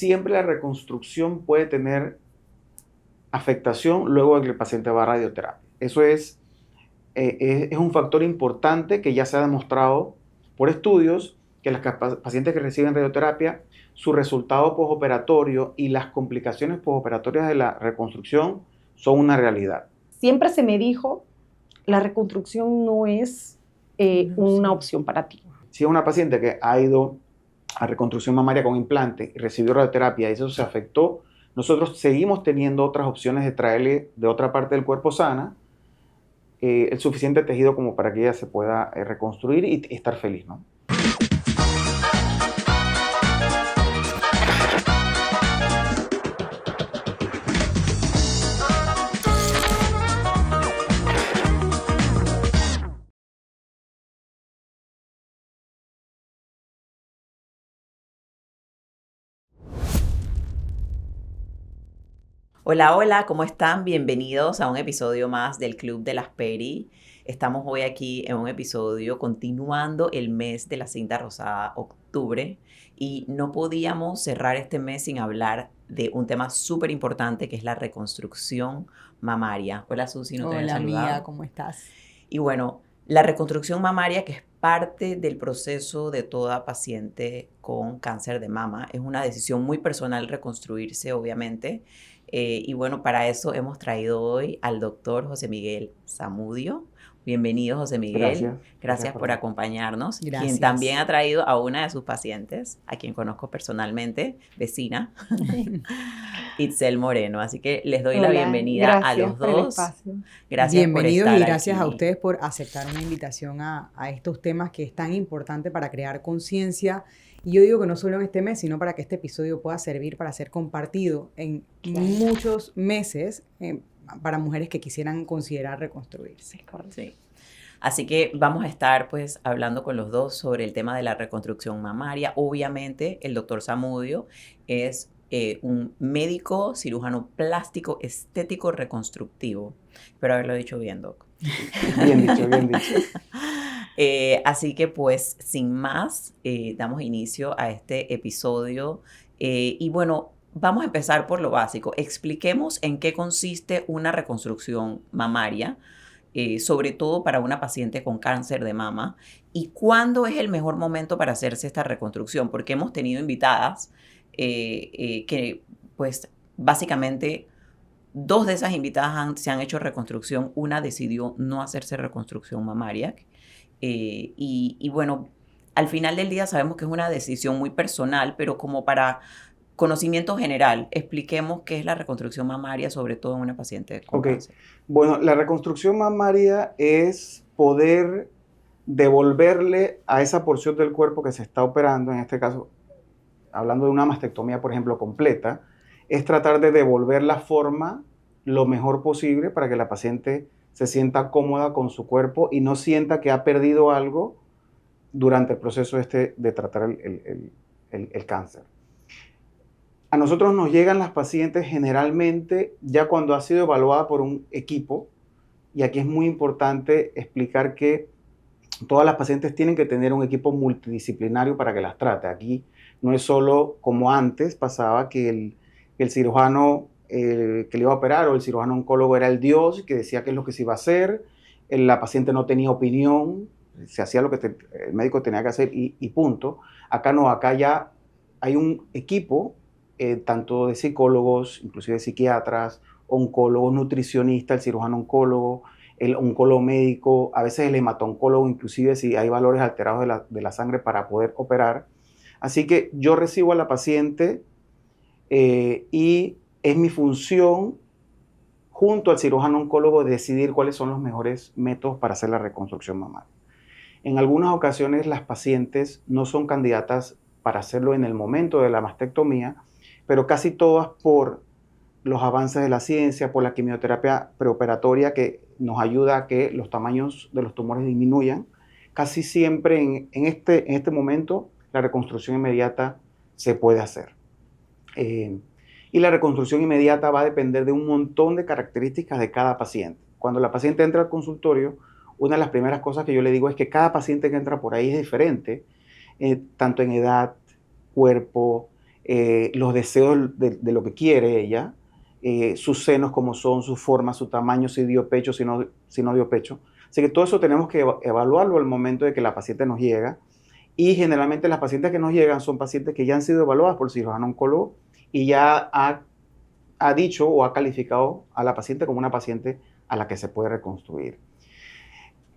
siempre la reconstrucción puede tener afectación luego de que el paciente va a radioterapia. Eso es un factor importante que ya se ha demostrado por estudios que las pacientes que reciben radioterapia, su resultado postoperatorio y las complicaciones postoperatorias de la reconstrucción son una realidad. Siempre se me dijo, la reconstrucción no es una opción para ti. Si es una paciente que ha ido a reconstrucción mamaria con implante y recibió radioterapia y eso se afectó, nosotros seguimos teniendo otras opciones de traerle de otra parte del cuerpo sana el suficiente tejido como para que ella se pueda reconstruir y estar feliz, ¿no? Hola, hola, ¿cómo están? Bienvenidos a un episodio más del Club de las Peri. Estamos hoy aquí en un episodio continuando el mes de la cinta rosada, octubre, y no podíamos cerrar este mes sin hablar de un tema súper importante que es la reconstrucción mamaria. Hola Susi, no te había saludado. Hola amiga, ¿cómo estás? Y bueno, la reconstrucción mamaria, que es parte del proceso de toda paciente con cáncer de mama, es una decisión muy personal reconstruirse, obviamente. Y bueno, para eso hemos traído hoy al doctor José Miguel Zamudio. Bienvenido, José Miguel. Gracias por acompañarnos. Gracias. Quien también ha traído a una de sus pacientes, a quien conozco personalmente, vecina, Itzel Moreno. Así que les doy la bienvenida a los dos. Gracias. Bienvenidos y gracias a ustedes por aceptar una invitación a estos temas que es tan importante para crear conciencia. Y yo digo que no solo en este mes, sino para que este episodio pueda servir para ser compartido en muchos meses para mujeres que quisieran considerar reconstruirse. Sí. Así que vamos a estar pues hablando con los dos sobre el tema de la reconstrucción mamaria. Obviamente el doctor Zamudio es un médico cirujano plástico estético reconstructivo. Espero haberlo dicho bien, Doc. Bien dicho, bien dicho. Así que pues sin más, damos inicio a este episodio y bueno, vamos a empezar por lo básico. Expliquemos en qué consiste una reconstrucción mamaria, sobre todo para una paciente con cáncer de mama, y cuándo es el mejor momento para hacerse esta reconstrucción, porque hemos tenido invitadas que pues básicamente 2 de esas invitadas se han hecho reconstrucción, una decidió no hacerse reconstrucción mamaria. Y bueno, al final del día sabemos que es una decisión muy personal, pero como para conocimiento general, expliquemos qué es la reconstrucción mamaria, sobre todo en una paciente con cáncer. Bueno, la reconstrucción mamaria es poder devolverle a esa porción del cuerpo que se está operando, en este caso, hablando de una mastectomía, por ejemplo, completa, es tratar de devolver la forma lo mejor posible para que la paciente se sienta cómoda con su cuerpo y no sienta que ha perdido algo durante el proceso de tratar el cáncer. A nosotros nos llegan las pacientes generalmente ya cuando ha sido evaluada por un equipo, y aquí es muy importante explicar que todas las pacientes tienen que tener un equipo multidisciplinario para que las trate. Aquí no es solo como antes pasaba que el cirujano que le iba a operar o el cirujano oncólogo era el dios que decía qué es lo que se iba a hacer, la paciente no tenía opinión, se hacía lo que el médico tenía que hacer y punto. Acá no, acá ya hay un equipo tanto de psicólogos, inclusive psiquiatras, oncólogos, nutricionistas, el cirujano oncólogo, el oncólogo médico, a veces el hematoncólogo, inclusive si hay valores alterados de la sangre para poder operar. Así que yo recibo a la paciente y es mi función, junto al cirujano oncólogo, decidir cuáles son los mejores métodos para hacer la reconstrucción mamaria. En algunas ocasiones las pacientes no son candidatas para hacerlo en el momento de la mastectomía, pero casi todas por los avances de la ciencia, por la quimioterapia preoperatoria que nos ayuda a que los tamaños de los tumores disminuyan. Casi siempre en este momento la reconstrucción inmediata se puede hacer. Y la reconstrucción inmediata va a depender de un montón de características de cada paciente. Cuando la paciente entra al consultorio, una de las primeras cosas que yo le digo es que cada paciente que entra por ahí es diferente, tanto en edad, cuerpo, los deseos de lo que quiere ella, sus senos como son, su forma, su tamaño, si dio pecho, si no dio pecho. Así que todo eso tenemos que evaluarlo al momento de que la paciente nos llega. Y generalmente las pacientes que nos llegan son pacientes que ya han sido evaluadas por el cirujano oncólogo y ya ha dicho o ha calificado a la paciente como una paciente a la que se puede reconstruir.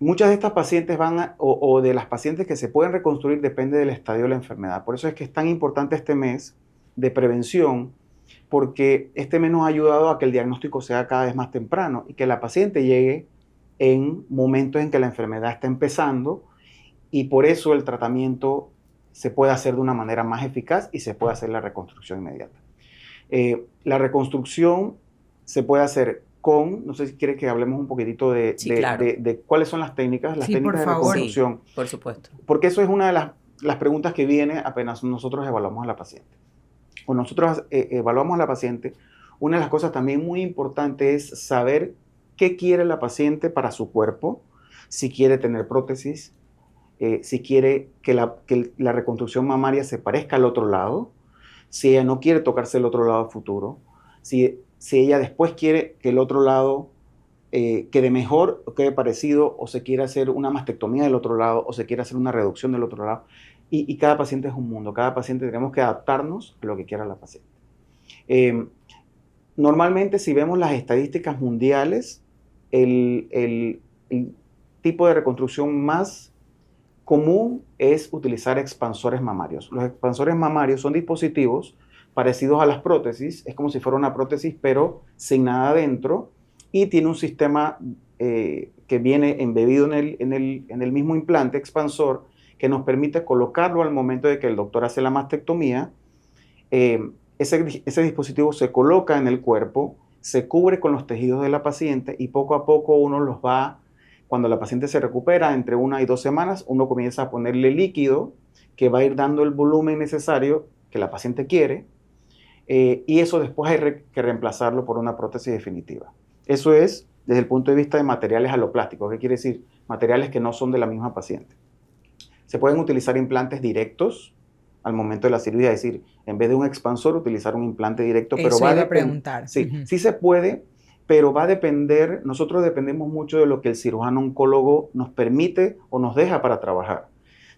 Muchas de estas pacientes o de las pacientes que se pueden reconstruir depende del estadio de la enfermedad. Por eso es que es tan importante este mes de prevención, porque este mes nos ha ayudado a que el diagnóstico sea cada vez más temprano y que la paciente llegue en momentos en que la enfermedad está empezando, y por eso el tratamiento se puede hacer de una manera más eficaz y se puede hacer la reconstrucción inmediata. La reconstrucción se puede hacer no sé si quieres que hablemos un poquitito de cuáles son las técnicas técnicas de reconstrucción. Sí, por supuesto. Porque eso es una de las preguntas que viene apenas nosotros evaluamos a la paciente. Cuando nosotros evaluamos a la paciente, una de las cosas también muy importantes es saber qué quiere la paciente para su cuerpo, si quiere tener prótesis, si quiere que la reconstrucción mamaria se parezca al otro lado, si ella no quiere tocarse el otro lado futuro, si ella después quiere que el otro lado quede mejor o quede parecido, o se quiere hacer una mastectomía del otro lado, o se quiere hacer una reducción del otro lado. Y cada paciente es un mundo, cada paciente tenemos que adaptarnos a lo que quiera la paciente. Normalmente, si vemos las estadísticas mundiales, el tipo de reconstrucción más común es utilizar expansores mamarios. Los expansores mamarios son dispositivos parecidos a las prótesis, es como si fuera una prótesis pero sin nada adentro, y tiene un sistema que viene embebido en el mismo implante expansor, que nos permite colocarlo al momento de que el doctor hace la mastectomía. Ese dispositivo se coloca en el cuerpo, se cubre con los tejidos de la paciente y poco a poco uno los va, cuando la paciente se recupera, entre 1 y 2 semanas, uno comienza a ponerle líquido que va a ir dando el volumen necesario que la paciente quiere, y eso después hay que reemplazarlo por una prótesis definitiva. Eso es desde el punto de vista de materiales aloplásticos. ¿Qué quiere decir? Materiales que no son de la misma paciente. Se pueden utilizar implantes directos al momento de la cirugía, es decir, en vez de un expansor, utilizar un implante directo. Eso pero iba a preguntar. Sí, sí se puede, pero va a depender, nosotros dependemos mucho de lo que el cirujano oncólogo nos permite o nos deja para trabajar.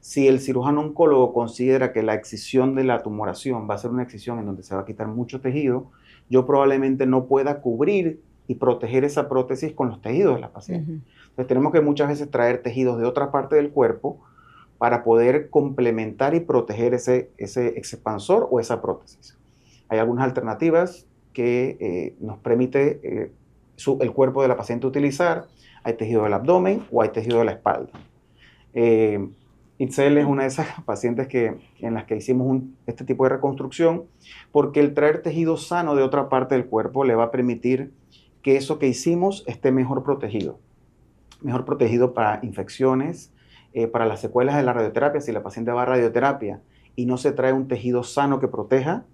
Si el cirujano oncólogo considera que la excisión de la tumoración va a ser una excisión en donde se va a quitar mucho tejido, yo probablemente no pueda cubrir y proteger esa prótesis con los tejidos de la paciente. Entonces tenemos que muchas veces traer tejidos de otra parte del cuerpo para poder complementar y proteger ese expansor o esa prótesis. Hay algunas alternativas que nos permite el cuerpo de la paciente utilizar. Hay tejido del abdomen o hay tejido de la espalda. Itzel es una de esas pacientes en las que hicimos este tipo de reconstrucción, porque el traer tejido sano de otra parte del cuerpo le va a permitir que eso que hicimos esté mejor protegido para infecciones, para las secuelas de la radioterapia. Si la paciente va a radioterapia y no se trae un tejido sano que proteja,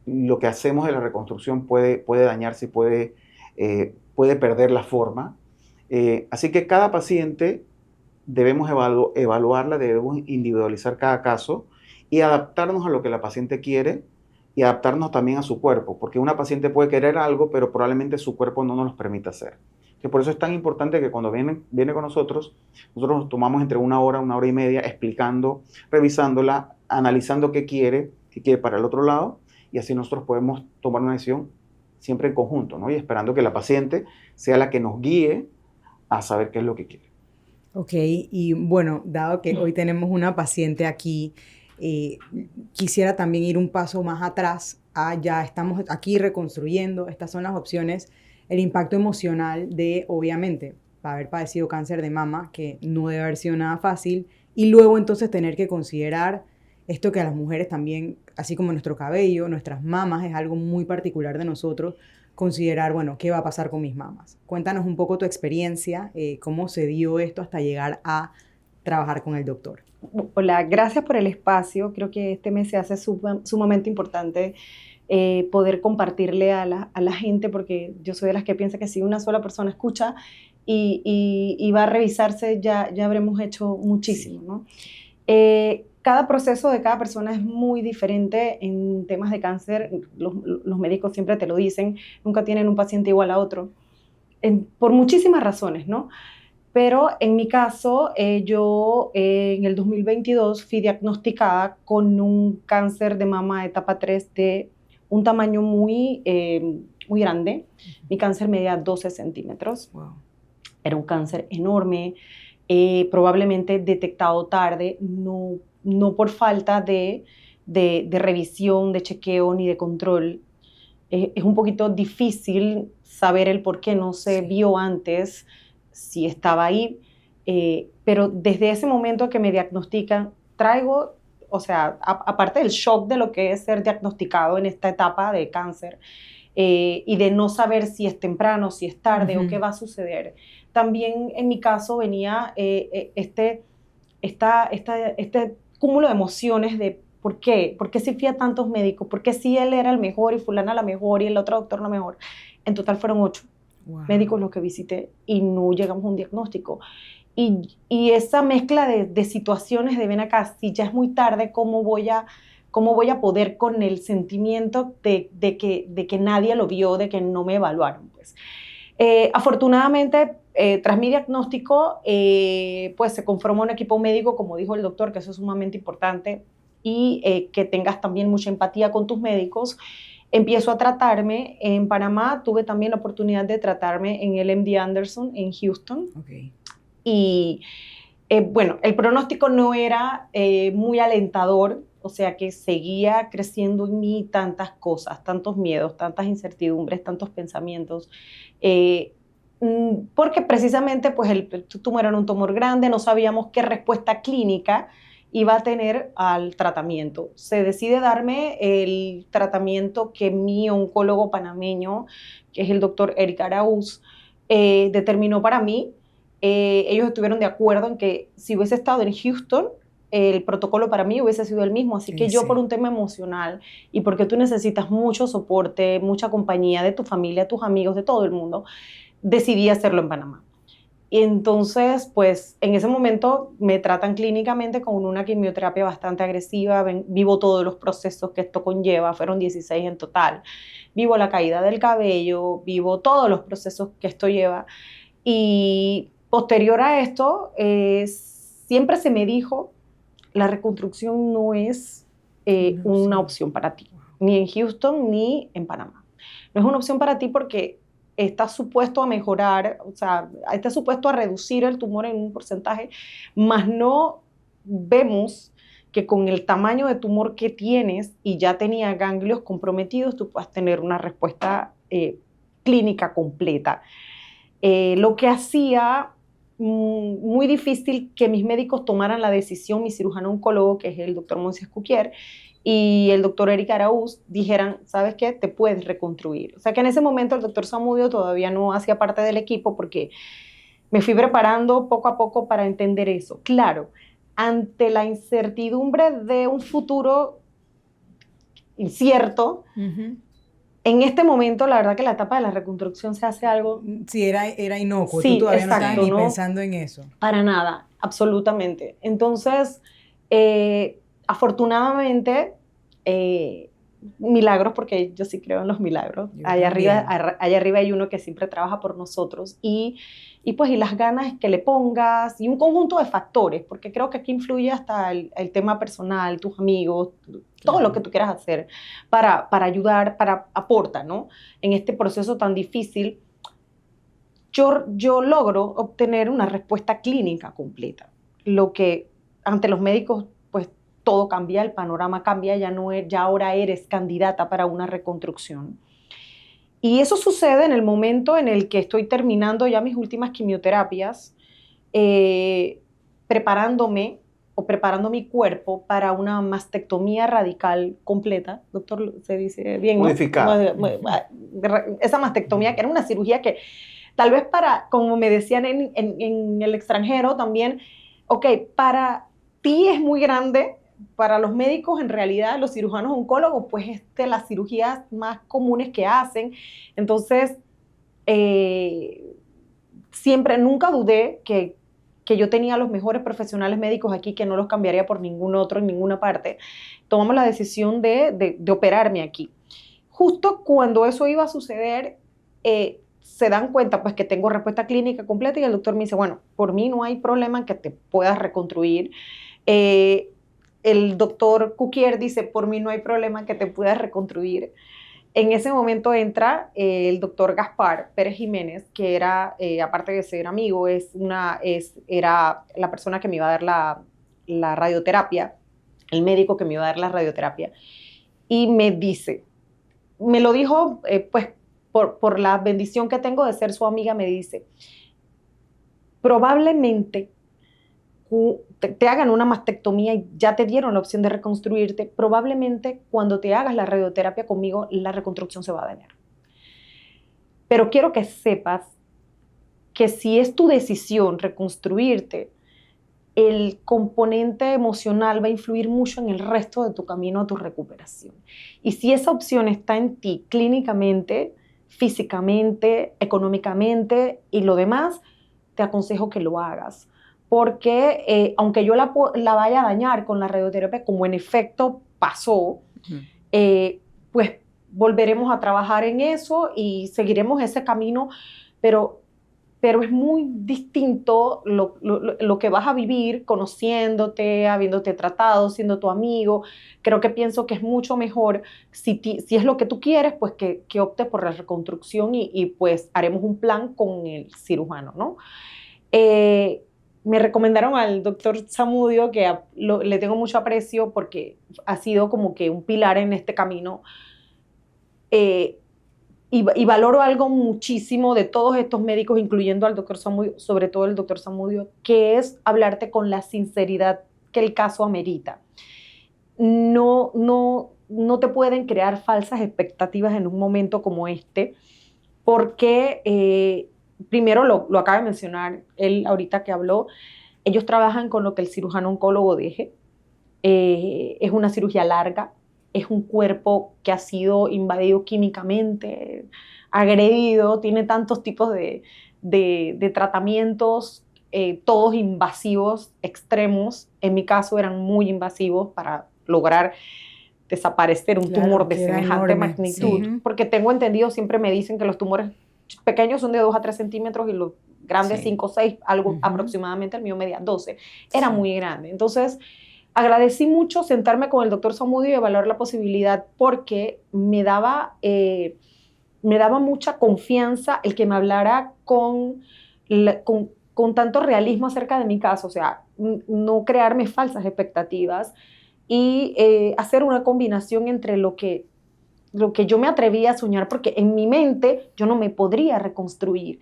lo que hacemos de la reconstrucción puede dañarse y puede perder la forma. Así que cada paciente debemos evaluarla, debemos individualizar cada caso y adaptarnos a lo que la paciente quiere y adaptarnos también a su cuerpo, porque una paciente puede querer algo, pero probablemente su cuerpo no nos lo permita hacer. Que por eso es tan importante que cuando viene con nosotros nos tomamos entre 1 hora, 1 hora y media explicando, revisándola, analizando qué quiere para el otro lado, y así nosotros podemos tomar una decisión siempre en conjunto, ¿no? Y esperando que la paciente sea la que nos guíe a saber qué es lo que quiere. Ok, y bueno, dado que hoy tenemos una paciente aquí, quisiera también ir un paso más atrás. Ya estamos aquí reconstruyendo, estas son las opciones. El impacto emocional de, obviamente, haber padecido cáncer de mama, que no debe haber sido nada fácil, y luego entonces tener que considerar esto que a las mujeres también, así como nuestro cabello, nuestras mamas, es algo muy particular de nosotros, considerar, bueno, ¿qué va a pasar con mis mamas? Cuéntanos un poco tu experiencia, cómo se dio esto hasta llegar a trabajar con el doctor. Hola, gracias por el espacio. Creo que este mes se hace sumamente importante poder compartirle a la gente, porque yo soy de las que piensa que si una sola persona escucha y va a revisarse, ya habremos hecho muchísimo, ¿no? cada proceso de cada persona es muy diferente en temas de cáncer. Los médicos siempre te lo dicen, nunca tienen un paciente igual a otro, por muchísimas razones, ¿no? Pero en mi caso, yo en el 2022 fui diagnosticada con un cáncer de mama etapa 3 de un tamaño muy grande. Mi cáncer medía 12 centímetros. Wow. Era un cáncer enorme, probablemente detectado tarde, no por falta de revisión, de chequeo ni de control. Es un poquito difícil saber el por qué no se vio antes, si estaba ahí, pero desde ese momento que me diagnostican, traigo, o sea, aparte del shock de lo que es ser diagnosticado en esta etapa de cáncer, y de no saber si es temprano, si es tarde o qué va a suceder. También en mi caso venía este cúmulo de emociones de ¿por qué? ¿Por qué si fui a tantos médicos? ¿Por qué si él era el mejor y fulana la mejor y el otro doctor la mejor? En total fueron 8 médicos los que visité y no llegamos a un diagnóstico. Y esa mezcla de situaciones de ven acá, si ya es muy tarde, ¿cómo voy a poder con el sentimiento de que nadie lo vio, de que no me evaluaron? Pues. Afortunadamente, tras mi diagnóstico, pues se conformó un equipo médico, como dijo el doctor, que eso es sumamente importante, y que tengas también mucha empatía con tus médicos. Empiezo a tratarme en Panamá, tuve también la oportunidad de tratarme en el MD Anderson en Houston. Okay. Y bueno, el pronóstico no era muy alentador, o sea que seguía creciendo en mí tantas cosas, tantos miedos, tantas incertidumbres, tantos pensamientos, porque precisamente pues el tumor era un tumor grande, no sabíamos qué respuesta clínica iba a tener al tratamiento. Se decide darme el tratamiento que mi oncólogo panameño, que es el doctor Eric Araúz, determinó para mí. Ellos estuvieron de acuerdo en que si hubiese estado en Houston, el protocolo para mí hubiese sido el mismo. Así que yo por un tema emocional y porque tú necesitas mucho soporte, mucha compañía de tu familia, tus amigos, de todo el mundo, decidí hacerlo en Panamá. Y entonces, pues, en ese momento me tratan clínicamente con una quimioterapia bastante agresiva. Vivo todos los procesos que esto conlleva, fueron 16 en total. Vivo la caída del cabello, vivo todos los procesos que esto lleva. Y posterior a esto, siempre se me dijo, la reconstrucción no es una opción para ti, ni en Houston ni en Panamá. No es una opción para ti porque está supuesto a mejorar, o sea, está supuesto a reducir el tumor en un porcentaje, mas no vemos que con el tamaño de tumor que tienes y ya tenía ganglios comprometidos, tú puedas tener una respuesta clínica completa. Lo que hacía muy difícil que mis médicos tomaran la decisión, mi cirujano oncólogo, que es el doctor Moisés Cuquier, y el doctor Eric Araúz dijeran, ¿sabes qué? Te puedes reconstruir. O sea que en ese momento el doctor Zamudio todavía no hacía parte del equipo porque me fui preparando poco a poco para entender eso. Claro, ante la incertidumbre de un futuro incierto, en este momento, la verdad que la etapa de la reconstrucción se hace algo... Sí, era inocuo. Sí, tú todavía exacto, no estabas ni pensando en eso. Para nada, absolutamente. Entonces, afortunadamente, milagros, porque yo sí creo en los milagros. Allá arriba hay uno que siempre trabaja por nosotros y pues y las ganas que le pongas y un conjunto de factores, porque creo que aquí influye hasta el tema personal, tus amigos, todo lo que tú quieras hacer para ayudar, para aportar, ¿no? En este proceso tan difícil, yo logro obtener una respuesta clínica completa, lo que ante los médicos pues todo cambia, el panorama cambia, ya ahora eres candidata para una reconstrucción. Y eso sucede en el momento en el que estoy terminando ya mis últimas quimioterapias, preparando mi cuerpo para una mastectomía radical completa. Doctor, se dice bien, ¿no? Modificada. Esa mastectomía, que era una cirugía que tal vez como me decían en el extranjero también, ok, para ti es muy grande, para los médicos, en realidad, los cirujanos oncólogos, pues es de las cirugías más comunes que hacen. Entonces, nunca dudé que que yo tenía los mejores profesionales médicos aquí, que no los cambiaría por ningún otro en ninguna parte, tomamos la decisión de operarme aquí. Justo cuando eso iba a suceder, se dan cuenta pues que tengo respuesta clínica completa y el doctor me dice, bueno, por mí no hay problema en que te puedas reconstruir. El doctor Cuquier dice, por mí no hay problema en que te puedas reconstruir. En ese momento entra el doctor Gaspar Pérez Jiménez, que era, aparte de ser amigo, era la persona que me iba a dar la radioterapia, el médico que me iba a dar la radioterapia, y me dice, me lo dijo pues por la bendición que tengo de ser su amiga, me dice, probablemente te hagan una mastectomía y ya te dieron la opción de reconstruirte, probablemente cuando te hagas la radioterapia conmigo, la reconstrucción se va a dañar. Pero quiero que sepas que si es tu decisión reconstruirte, el componente emocional va a influir mucho en el resto de tu camino a tu recuperación. Y si esa opción está en ti clínicamente, físicamente, económicamente y lo demás, te aconsejo que lo hagas. Porque aunque yo la vaya a dañar con la radioterapia, como en efecto pasó, pues volveremos a trabajar en eso y seguiremos ese camino, pero es muy distinto lo que vas a vivir conociéndote, habiéndote tratado, siendo tu amigo. Pienso que es mucho mejor, si es lo que tú quieres, pues que optes por la reconstrucción y pues haremos un plan con el cirujano, ¿no? Me recomendaron al doctor Zamudio, que le tengo mucho aprecio porque ha sido como que un pilar en este camino. Y valoro algo muchísimo de todos estos médicos, incluyendo al doctor Zamudio, sobre todo el doctor Zamudio, que es hablarte con la sinceridad que el caso amerita. No te pueden crear falsas expectativas en un momento como este, porque primero lo acaba de mencionar él ahorita que habló, ellos trabajan con lo que el cirujano oncólogo deje. Es una cirugía larga, es un cuerpo que ha sido invadido químicamente, agredido, tiene tantos tipos de tratamientos, todos invasivos, extremos. En mi caso eran muy invasivos para lograr desaparecer un tumor de semejante magnitud. Sí. Porque tengo entendido, siempre me dicen que los tumores pequeños son de 2 a 3 centímetros y los grandes 5 o 6, algo aproximadamente, el mío medía 12. Era muy grande. Entonces, agradecí mucho sentarme con el doctor Zamudio y evaluar la posibilidad porque me daba mucha confianza el que me hablara con tanto realismo acerca de mi caso, o sea, no crearme falsas expectativas y hacer una combinación entre lo que yo me atrevía a soñar, porque en mi mente yo no me podría reconstruir.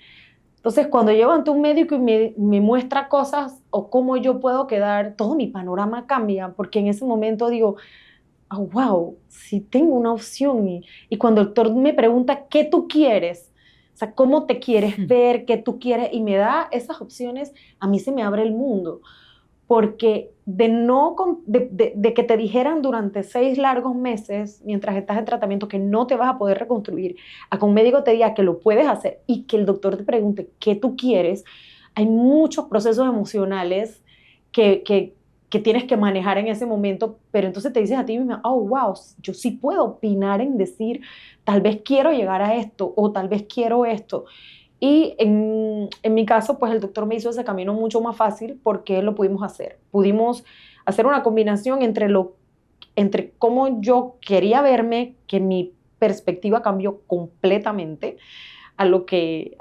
Entonces, cuando llego ante un médico y me muestra cosas o cómo yo puedo quedar, todo mi panorama cambia, porque en ese momento digo, oh, wow, sí tengo una opción. Y cuando el doctor me pregunta, ¿qué tú quieres? O sea, ¿cómo te quieres ver? ¿Qué tú quieres? Y me da esas opciones, a mí se me abre el mundo. Porque de que te dijeran durante 6 largos meses, mientras estás en tratamiento, que no te vas a poder reconstruir, a que un médico te diga que lo puedes hacer y que el doctor te pregunte qué tú quieres, hay muchos procesos emocionales que tienes que manejar en ese momento, pero entonces te dices a ti misma, oh, wow, yo sí puedo opinar en decir, tal vez quiero llegar a esto o tal vez quiero esto. Y en mi caso, pues el doctor me hizo ese camino mucho más fácil porque lo pudimos hacer. Pudimos hacer una combinación entre cómo yo quería verme, que mi perspectiva cambió completamente a lo que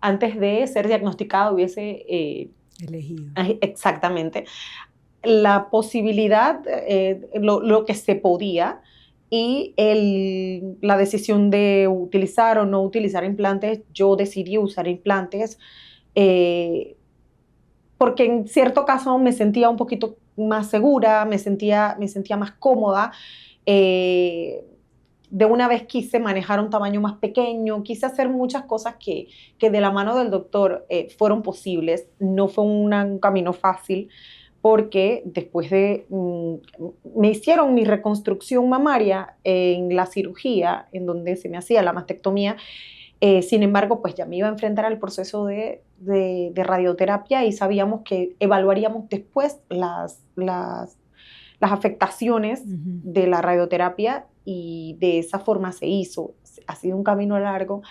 antes de ser diagnosticada hubiese elegido. Exactamente. La posibilidad, lo que se podía, y la decisión de utilizar o no utilizar implantes, yo decidí usar implantes porque en cierto caso me sentía un poquito más segura, me sentía más cómoda. De una vez quise manejar un tamaño más pequeño, quise hacer muchas cosas que de la mano del doctor fueron posibles. No fue un camino fácil, porque después me hicieron mi reconstrucción mamaria en la cirugía, en donde se me hacía la mastectomía, Sin embargo, pues ya me iba a enfrentar al proceso de radioterapia y sabíamos que evaluaríamos después las afectaciones de la radioterapia y de esa forma se hizo. Ha sido un camino largo,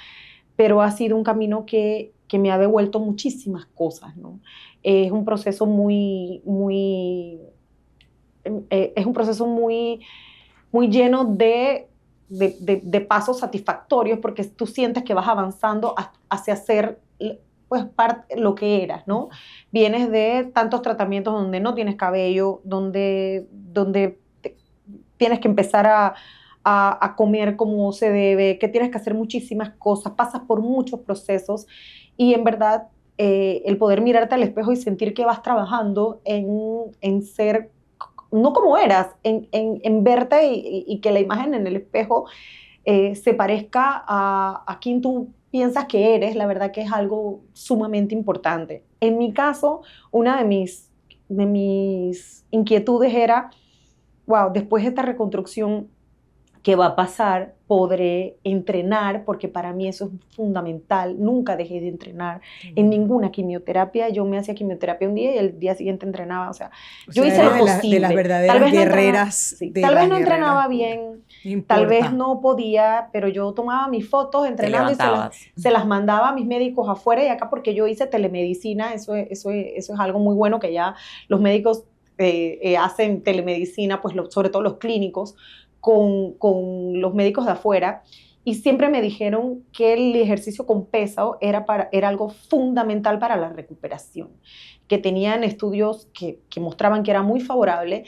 pero ha sido un camino que me ha devuelto muchísimas cosas, ¿no? Es un proceso muy lleno de pasos satisfactorios porque tú sientes que vas avanzando hacia ser pues lo que eras, ¿no? Vienes de tantos tratamientos donde no tienes cabello, donde tienes que empezar a comer como se debe, que tienes que hacer muchísimas cosas, pasas por muchos procesos y en verdad el poder mirarte al espejo y sentir que vas trabajando en ser, no como eras, en verte y que la imagen en el espejo se parezca a quien tú piensas que eres, la verdad que es algo sumamente importante. En mi caso, una de mis inquietudes era, wow, después de esta reconstrucción, ¿qué va a pasar? Podré entrenar, porque para mí eso es fundamental. Nunca dejé de entrenar en ninguna quimioterapia. Yo me hacía quimioterapia un día y el día siguiente entrenaba. O sea yo hice lo posible. De las verdaderas tal vez guerreras. No tal vez no entrenaba bien, tal vez no podía, pero yo tomaba mis fotos entrenando y se las mandaba a mis médicos afuera y acá porque yo hice telemedicina. Eso es algo muy bueno que ya los médicos hacen telemedicina, pues sobre todo los clínicos, con los médicos de afuera, y siempre me dijeron que el ejercicio con peso era algo fundamental para la recuperación, que tenían estudios que mostraban que era muy favorable,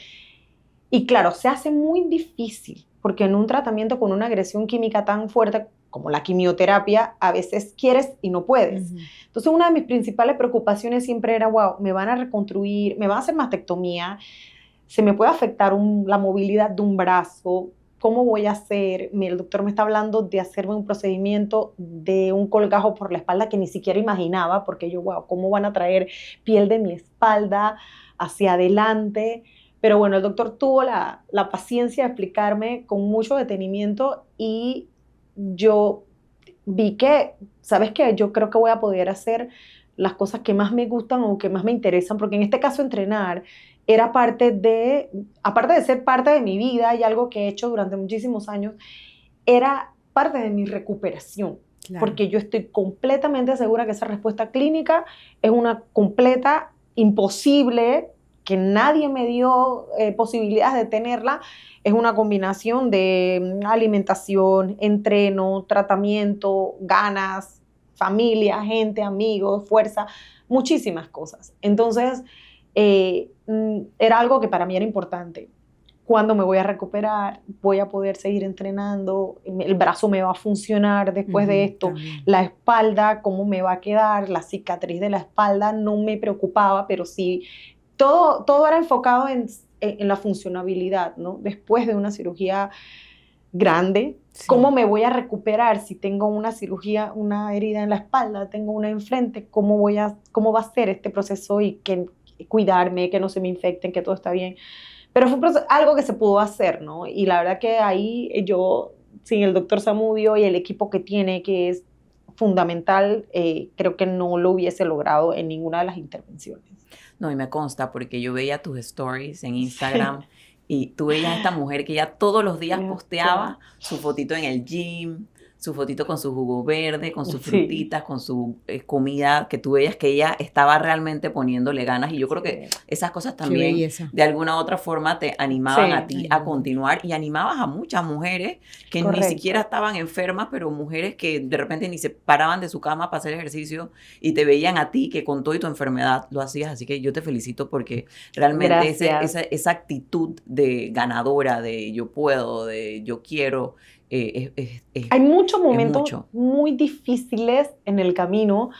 y claro, se hace muy difícil, porque en un tratamiento con una agresión química tan fuerte como la quimioterapia, a veces quieres y no puedes. Entonces, una de mis principales preocupaciones siempre era, wow, me van a reconstruir, me van a hacer mastectomía, se me puede afectar la movilidad de un brazo, ¿cómo voy a hacer? El doctor me está hablando de hacerme un procedimiento de un colgajo por la espalda que ni siquiera imaginaba, porque yo, wow, ¿cómo van a traer piel de mi espalda hacia adelante? Pero bueno, el doctor tuvo la paciencia de explicarme con mucho detenimiento y yo vi que, ¿sabes qué? Yo creo que voy a poder hacer las cosas que más me gustan o que más me interesan, porque en este caso entrenar era aparte de ser parte de mi vida y algo que he hecho durante muchísimos años, era parte de mi recuperación. Claro. Porque yo estoy completamente segura que esa respuesta clínica es una completa imposible, que nadie me dio posibilidades de tenerla. Es una combinación de alimentación, entreno, tratamiento, ganas, familia, gente, amigos, fuerza, muchísimas cosas. Entonces, era algo que para mí era importante. ¿Cuándo me voy a recuperar? ¿Voy a poder seguir entrenando? ¿El brazo me va a funcionar después de esto? También. La espalda, ¿cómo me va a quedar? La cicatriz de la espalda no me preocupaba, pero sí, todo era enfocado en la funcionabilidad, ¿no? Después de una cirugía grande, sí. ¿Cómo me voy a recuperar si tengo una cirugía, una herida en la espalda, tengo una enfrente? ¿Cómo va a ser este proceso y cuidarme, que no se me infecten, que todo está bien? Pero fue algo que se pudo hacer, ¿no? Y la verdad que ahí yo, sin el doctor Zamudio y el equipo que tiene, que es fundamental, creo que no lo hubiese logrado en ninguna de las intervenciones. No, y me consta porque yo veía tus stories en Instagram y tú veías a esta mujer que ya todos los días posteaba su fotito en el gym, su fotito con su jugo verde, con sus frutitas, con su comida, que tú veías que ella estaba realmente poniéndole ganas. Y yo creo que esas cosas también, de alguna u otra forma, te animaban a ti a continuar y animabas a muchas mujeres que ni siquiera estaban enfermas, pero mujeres que de repente ni se paraban de su cama para hacer ejercicio y te veían a ti que con todo y tu enfermedad lo hacías. Así que yo te felicito porque realmente esa actitud de ganadora, de yo puedo, de yo quiero... Hay muchos momentos muy difíciles en el camino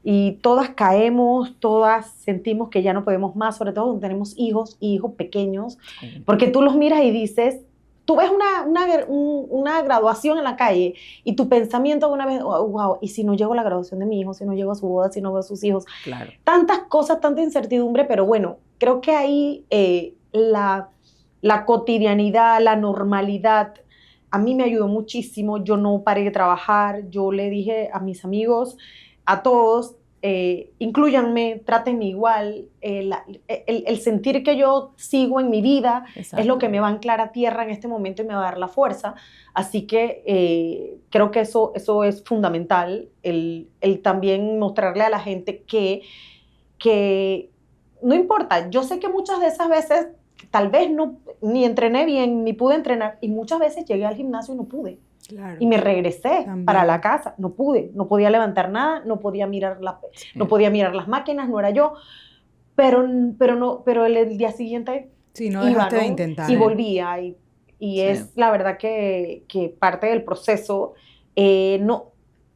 y todas caemos, todas sentimos que ya no podemos más, sobre todo cuando tenemos hijos y hijos pequeños, porque tú los miras y dices, tú ves una graduación en la calle y tu pensamiento de una vez, wow, ¿y si no llego a la graduación de mi hijo, si no llego a su boda, si no veo a sus hijos? Claro. Tantas cosas, tanta incertidumbre, pero bueno, creo que ahí la cotidianidad, la normalidad, a mí me ayudó muchísimo. Yo no paré de trabajar. Yo le dije a mis amigos, a todos, inclúyanme, trátenme igual. El sentir que yo sigo en mi vida Exacto. es lo que me va a anclar a tierra en este momento y me va a dar la fuerza. Así que creo que eso es fundamental, el también mostrarle a la gente que no importa. Yo sé que muchas de esas veces tal vez no, ni entrené bien, ni pude entrenar, y muchas veces llegué al gimnasio y no pude. Claro. Y me regresé También. para la casa, no pude, no podía levantar nada, no podía mirar no podía mirar las máquinas, no era yo, pero el día siguiente Sí, no iba, dejaste ¿no? de intentar. Y volvía, y Sí. es la verdad que parte del proceso, no,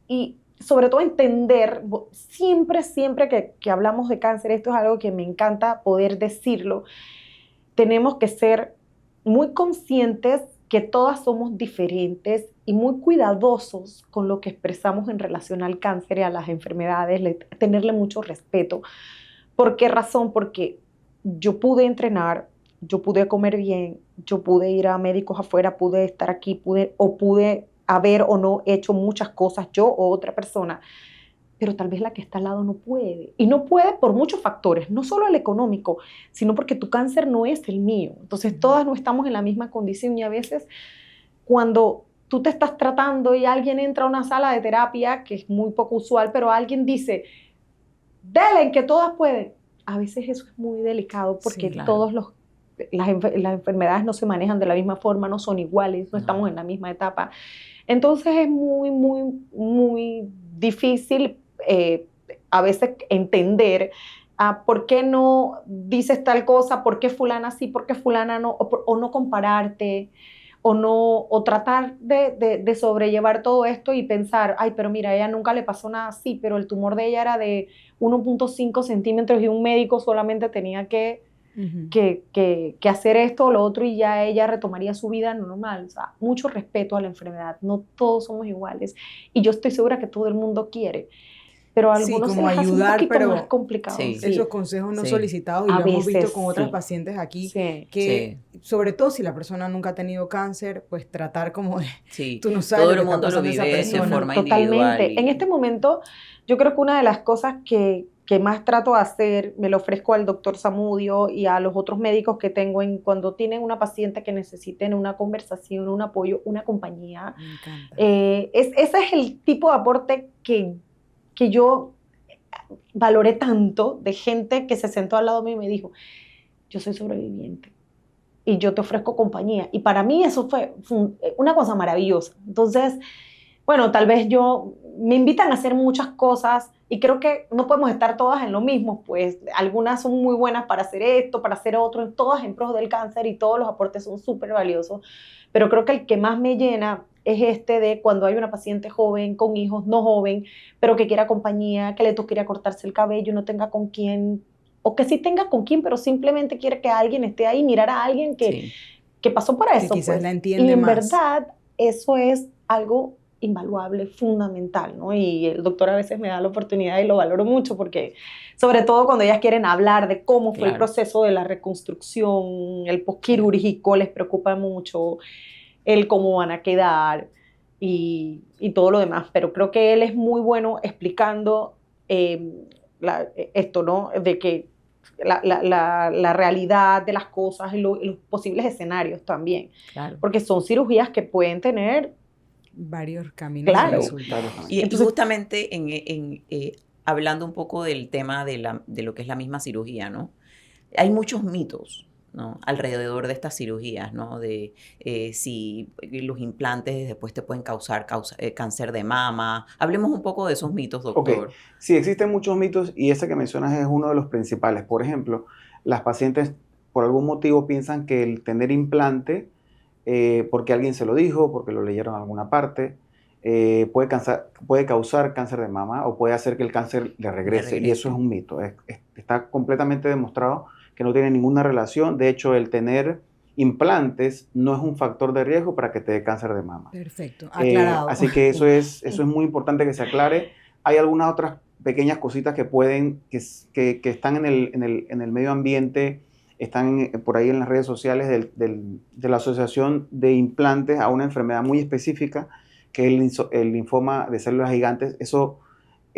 y sobre todo entender, siempre que hablamos de cáncer, esto es algo que me encanta poder decirlo, tenemos que ser muy conscientes que todas somos diferentes y muy cuidadosos con lo que expresamos en relación al cáncer y a las enfermedades, tenerle mucho respeto. ¿Por qué razón? Porque yo pude entrenar, yo pude comer bien, yo pude ir a médicos afuera, pude estar aquí, pude haber o no hecho muchas cosas yo o otra persona, pero tal vez la que está al lado no puede. Y no puede por muchos factores, no solo el económico, sino porque tu cáncer no es el mío. Entonces, todas no estamos en la misma condición y a veces cuando tú te estás tratando y alguien entra a una sala de terapia, que es muy poco usual, pero alguien dice, dele, que todas pueden. A veces eso es muy delicado porque Sí, claro. las enfermedades no se manejan de la misma forma, no son iguales, no estamos en la misma etapa. Entonces es muy difícil a veces entender por qué no dices tal cosa, por qué fulana sí, por qué fulana no, o no compararte, o tratar de sobrellevar todo esto y pensar, ay, pero mira, a ella nunca le pasó nada así, pero el tumor de ella era de 1.5 centímetros y un médico solamente tenía que hacer esto o lo otro y ya ella retomaría su vida normal. O sea, mucho respeto a la enfermedad, no todos somos iguales y yo estoy segura que todo el mundo quiere, pero a Sí, algunos se como les hace un ayudar, poquito pero más complicado. Sí. Sí. esos consejos no Sí. solicitados, y A lo hemos visto veces con otras sí. pacientes aquí, Sí. que sobre todo si la persona nunca ha tenido cáncer, pues tratar como de, Sí. tú no sabes Todo lo que el está mundo lo pasando esa vive de persona. forma individual. Totalmente. En este momento, yo creo que una de las cosas que más trato de hacer, me lo ofrezco al doctor Zamudio y a los otros médicos que tengo cuando tienen una paciente que necesiten una conversación, un apoyo, una compañía. Me encanta. Ese es el tipo de aporte que yo valoré tanto de gente que se sentó al lado mío y me dijo, yo soy sobreviviente y yo te ofrezco compañía. Y para mí eso fue una cosa maravillosa. Entonces, bueno, tal vez me invitan a hacer muchas cosas y creo que no podemos estar todas en lo mismo, pues algunas son muy buenas para hacer esto, para hacer otro, todas en pros del cáncer y todos los aportes son súper valiosos, pero creo que el que más me llena es este de cuando hay una paciente joven, con hijos, no joven, pero que quiera compañía, que le toque ir a cortarse el cabello, no tenga con quién, o que sí tenga con quién, pero simplemente quiere que alguien esté ahí, mirar a alguien que pasó por eso. Que quizás pues. la entiende y en más. verdad eso es algo invaluable, fundamental, ¿no? Y el doctor a veces me da la oportunidad y lo valoro mucho porque, sobre todo cuando ellas quieren hablar de cómo fue el proceso de la reconstrucción, el postquirúrgico, les preocupa mucho el cómo van a quedar y todo lo demás. Pero creo que él es muy bueno explicando esto, ¿no? De que la realidad de las cosas y los posibles escenarios también. Claro. Porque son cirugías que pueden tener varios caminos. Claro. Y Entonces, justamente hablando un poco del tema de lo que es la misma cirugía, ¿no? Hay muchos mitos, ¿no? Alrededor de estas cirugías, ¿no? De si los implantes después te pueden causar cáncer de mama. Hablemos un poco de esos mitos, doctor. Ok, sí, existen muchos mitos y ese que mencionas es uno de los principales. Por ejemplo, las pacientes por algún motivo piensan que el tener implante, porque alguien se lo dijo, porque lo leyeron en alguna parte, puede causar cáncer de mama o puede hacer que el cáncer le regrese. Y eso es un mito. Está completamente demostrado que no tiene ninguna relación. De hecho, el tener implantes no es un factor de riesgo para que te dé cáncer de mama. Perfecto, aclarado. Así que eso es muy importante que se aclare. Hay algunas otras pequeñas cositas que están en el medio ambiente están por ahí en las redes sociales de la Asociación de Implantes a una enfermedad muy específica, que es el linfoma de células gigantes. Eso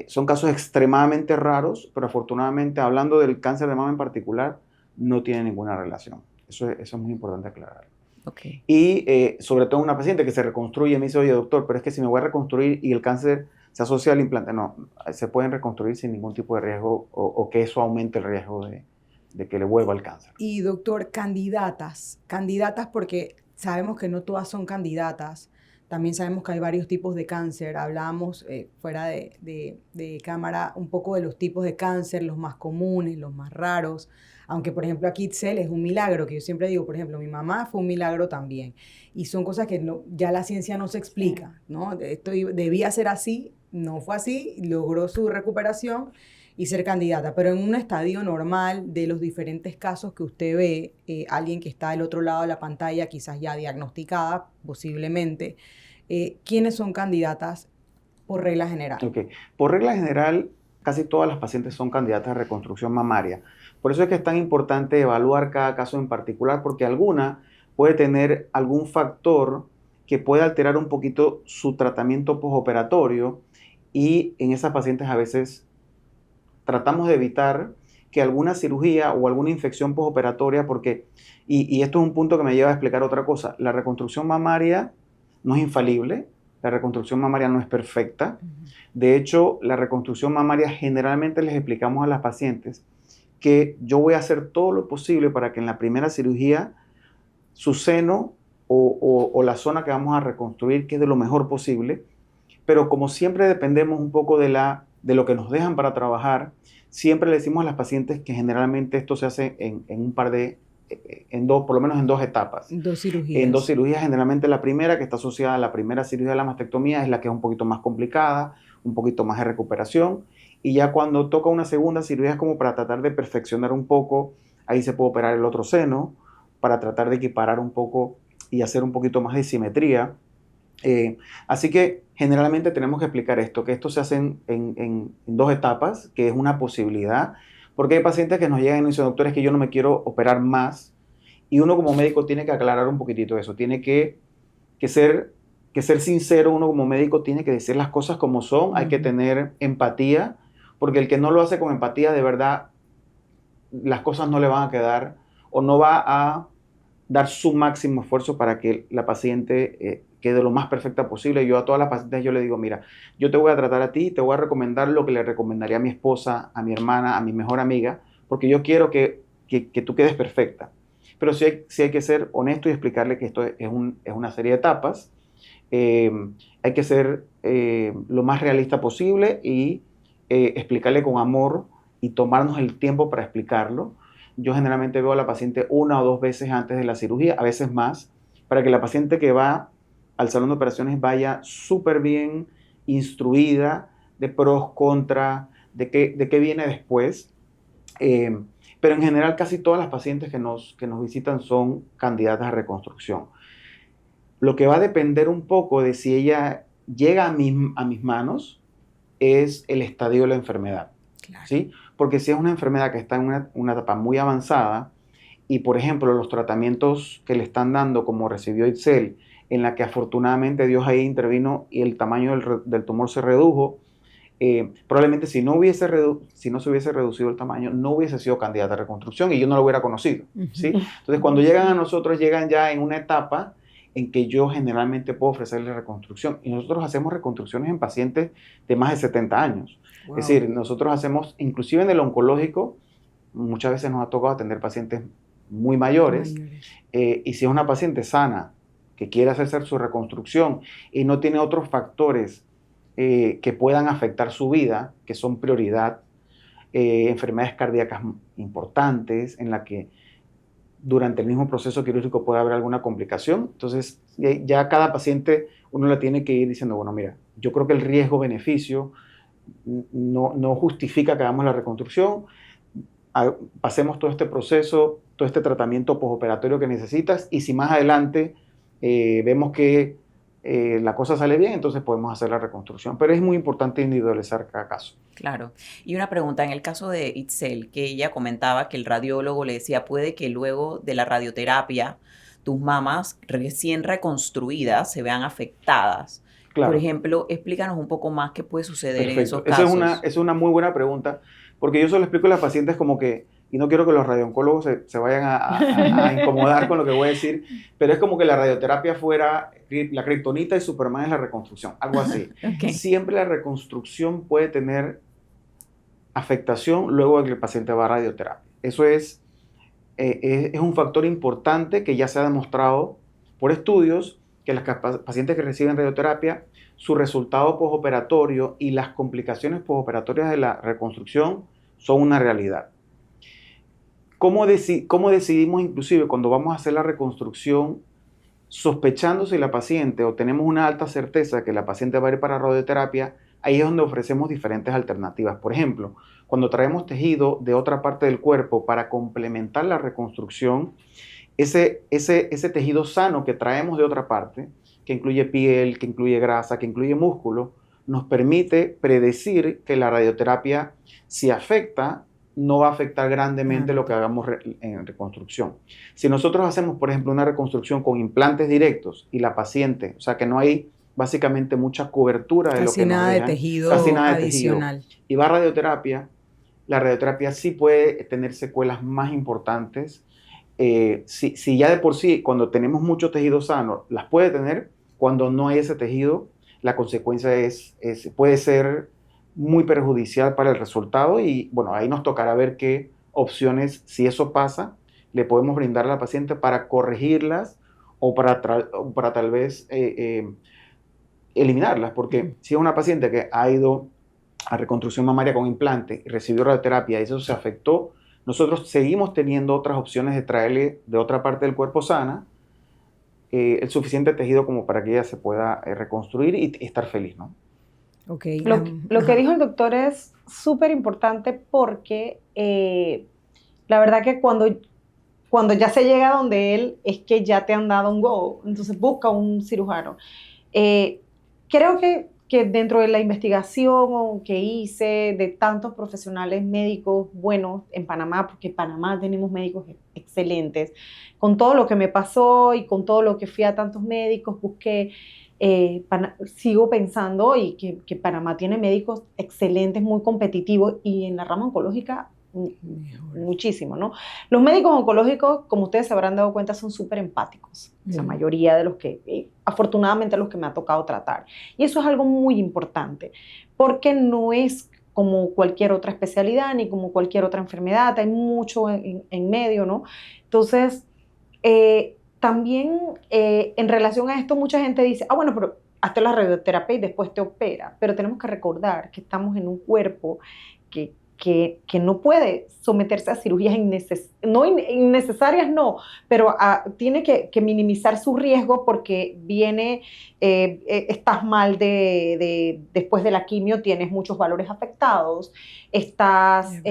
son casos extremadamente raros, pero afortunadamente, hablando del cáncer de mama en particular, no tiene ninguna relación. Eso es muy importante aclarar. Okay. Y sobre todo una paciente que se reconstruye, me dice, oye doctor, pero es que si me voy a reconstruir y el cáncer se asocia al implante, no, se pueden reconstruir sin ningún tipo de riesgo o que eso aumente el riesgo de que le vuelva el cáncer. Y doctor, candidatas porque sabemos que no todas son candidatas, también sabemos que hay varios tipos de cáncer, hablábamos fuera de cámara un poco de los tipos de cáncer, los más comunes, los más raros, aunque por ejemplo aquí Itzel es un milagro, que yo siempre digo, por ejemplo, mi mamá fue un milagro también, y son cosas que ya la ciencia no se explica, ¿no? Esto debía ser así, no fue así, logró su recuperación y ser candidata, pero en un estadio normal de los diferentes casos que usted ve, alguien que está del otro lado de la pantalla, quizás ya diagnosticada, posiblemente, ¿quiénes son candidatas por regla general? Okay. Por regla general, casi todas las pacientes son candidatas a reconstrucción mamaria. Por eso es que es tan importante evaluar cada caso en particular, porque alguna puede tener algún factor que puede alterar un poquito su tratamiento postoperatorio, y en esas pacientes a veces tratamos de evitar que alguna cirugía o alguna infección postoperatoria, porque, y esto es un punto que me lleva a explicar otra cosa, la reconstrucción mamaria no es infalible, la reconstrucción mamaria no es perfecta. De hecho, la reconstrucción mamaria generalmente les explicamos a las pacientes que yo voy a hacer todo lo posible para que en la primera cirugía su seno o la zona que vamos a reconstruir quede lo mejor posible, pero como siempre dependemos un poco de lo que nos dejan para trabajar, siempre le decimos a las pacientes que generalmente esto se hace por lo menos en 2 etapas. En 2 cirugías. En 2 cirugías, generalmente la primera, que está asociada a la primera cirugía de la mastectomía, es la que es un poquito más complicada, un poquito más de recuperación, y ya cuando toca una segunda cirugía es como para tratar de perfeccionar un poco, ahí se puede operar el otro seno, para tratar de equiparar un poco y hacer un poquito más de simetría. Así que generalmente tenemos que explicar esto, que esto se hace en 2 etapas, que es una posibilidad, porque hay pacientes que nos llegan y nos dicen, doctor, es que yo no me quiero operar más, y uno como médico tiene que aclarar un poquitito eso, tiene que ser sincero, uno como médico tiene que decir las cosas como son, hay que tener empatía, porque el que no lo hace con empatía, de verdad, las cosas no le van a quedar, o no va a dar su máximo esfuerzo para que la paciente quede lo más perfecta posible. Yo a todas las pacientes yo le digo, mira, yo te voy a tratar a ti, te voy a recomendar lo que le recomendaría a mi esposa, a mi hermana, a mi mejor amiga, porque yo quiero que tú quedes perfecta. Pero sí hay que ser honesto y explicarle que esto es una serie de etapas. Hay que ser lo más realista posible y explicarle con amor y tomarnos el tiempo para explicarlo. Yo generalmente veo a la paciente 1 o 2 veces antes de la cirugía, a veces más, para que la paciente que va al salón de operaciones vaya súper bien instruida de pros, contras, de qué viene después. Pero en general casi todas las pacientes que nos visitan son candidatas a reconstrucción. Lo que va a depender un poco de si ella llega a mis manos es el estadio de la enfermedad. Claro. ¿Sí? Porque si es una enfermedad que está en una etapa muy avanzada y, por ejemplo, los tratamientos que le están dando, como recibió Itzel, en la que afortunadamente Dios ahí intervino y el tamaño del tumor se redujo, probablemente si no se hubiese reducido el tamaño, no hubiese sido candidata a reconstrucción y yo no lo hubiera conocido. ¿Sí? Entonces, cuando llegan a nosotros, llegan ya en una etapa en que yo generalmente puedo ofrecerle reconstrucción. Y nosotros hacemos reconstrucciones en pacientes de más de 70 años. Wow. Es decir, nosotros hacemos, inclusive en el oncológico, muchas veces nos ha tocado atender pacientes muy mayores. Y si es una paciente sana, que quiere hacerse su reconstrucción y no tiene otros factores que puedan afectar su vida, que son prioridad, enfermedades cardíacas importantes, en la que durante el mismo proceso quirúrgico puede haber alguna complicación. Entonces, ya cada paciente uno le tiene que ir diciendo, bueno, mira, yo creo que el riesgo-beneficio no justifica que hagamos la reconstrucción, pasemos todo este proceso, todo este tratamiento postoperatorio que necesitas, y si más adelante vemos que la cosa sale bien, entonces podemos hacer la reconstrucción. Pero es muy importante individualizar cada caso. Claro. Y una pregunta, en el caso de Itzel, que ella comentaba que el radiólogo le decía, puede que luego de la radioterapia tus mamas recién reconstruidas se vean afectadas. Claro. Por ejemplo, explícanos un poco más qué puede suceder en esos Esa casos. es una muy buena pregunta, porque yo solo explico a las pacientes como que, y no quiero que los radiooncólogos se vayan a incomodar con lo que voy a decir, pero es como que la radioterapia fuera la kriptonita y Superman es la reconstrucción, algo así. Okay. Siempre la reconstrucción puede tener afectación luego de que el paciente va a radioterapia. Eso es un factor importante que ya se ha demostrado por estudios que las pacientes que reciben radioterapia, su resultado postoperatorio y las complicaciones postoperatorias de la reconstrucción son una realidad. ¿Cómo decidimos inclusive cuando vamos a hacer la reconstrucción, sospechando si la paciente o tenemos una alta certeza que la paciente va a ir para radioterapia? Ahí es donde ofrecemos diferentes alternativas. Por ejemplo, cuando traemos tejido de otra parte del cuerpo para complementar la reconstrucción, ese tejido sano que traemos de otra parte, que incluye piel, que incluye grasa, que incluye músculo, nos permite predecir que la radioterapia, si afecta, no va a afectar grandemente lo que hagamos en reconstrucción. Si nosotros hacemos, por ejemplo, una reconstrucción con implantes directos y la paciente, o sea que no hay básicamente mucha cobertura de lo que nos dejan, casi nada de tejido adicional. Y va a radioterapia, la radioterapia sí puede tener secuelas más importantes. Si ya de por sí, cuando tenemos mucho tejido sano, las puede tener, cuando no hay ese tejido, la consecuencia puede ser muy perjudicial para el resultado y bueno, ahí nos tocará ver qué opciones, si eso pasa, le podemos brindar a la paciente para corregirlas o para tal vez eliminarlas, porque si es una paciente que ha ido a reconstrucción mamaria con implante y recibió radioterapia y eso se afectó, nosotros seguimos teniendo otras opciones de traerle de otra parte del cuerpo sana el suficiente tejido como para que ella se pueda reconstruir y estar feliz, ¿no? Okay. Lo que dijo el doctor es súper importante porque la verdad que cuando ya se llega donde él es que ya te han dado un go, entonces busca un cirujano. Creo que dentro de la investigación que hice de tantos profesionales médicos buenos en Panamá, porque en Panamá tenemos médicos excelentes, con todo lo que me pasó y con todo lo que fui a tantos médicos, busqué, sigo pensando hoy que Panamá tiene médicos excelentes, muy competitivos y en la rama oncológica muchísimo, ¿no? Los médicos oncológicos, como ustedes se habrán dado cuenta, son súper empáticos. La mayoría de los que, afortunadamente, los que me ha tocado tratar. Y eso es algo muy importante, porque no es como cualquier otra especialidad, ni como cualquier otra enfermedad, hay mucho en medio, ¿no? Entonces, también en relación a esto, mucha gente dice, bueno, pero hazte la radioterapia y después te opera, pero tenemos que recordar que estamos en un cuerpo que no puede someterse a cirugías innecesarias, no, pero tiene que minimizar su riesgo porque estás mal después de la quimio, tienes muchos valores afectados, estás,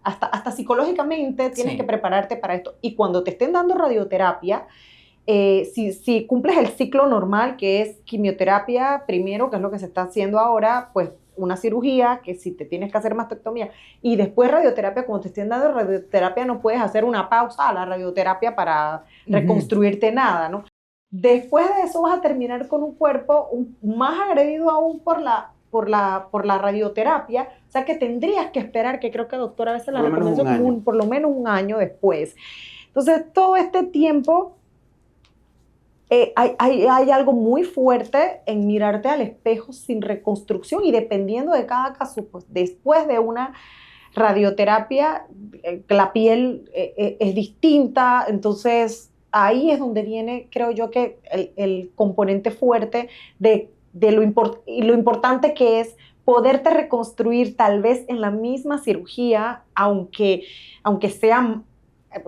hasta psicológicamente tienes que prepararte para esto. Y cuando te estén dando radioterapia, si cumples el ciclo normal, que es quimioterapia primero, que es lo que se está haciendo ahora, pues una cirugía, que si te tienes que hacer mastectomía, y después radioterapia, cuando te estén dando radioterapia no puedes hacer una pausa a la radioterapia para reconstruirte nada, ¿no? Después de eso vas a terminar con un cuerpo más agredido aún por la radioterapia, o sea que tendrías que esperar, que creo que doctora a veces la recomendación por lo menos un año después. Entonces todo este tiempo hay algo muy fuerte en mirarte al espejo sin reconstrucción y dependiendo de cada caso, pues después de una radioterapia, la piel es distinta, entonces ahí es donde viene, creo yo, que el componente fuerte de lo importante que es poderte reconstruir tal vez en la misma cirugía, aunque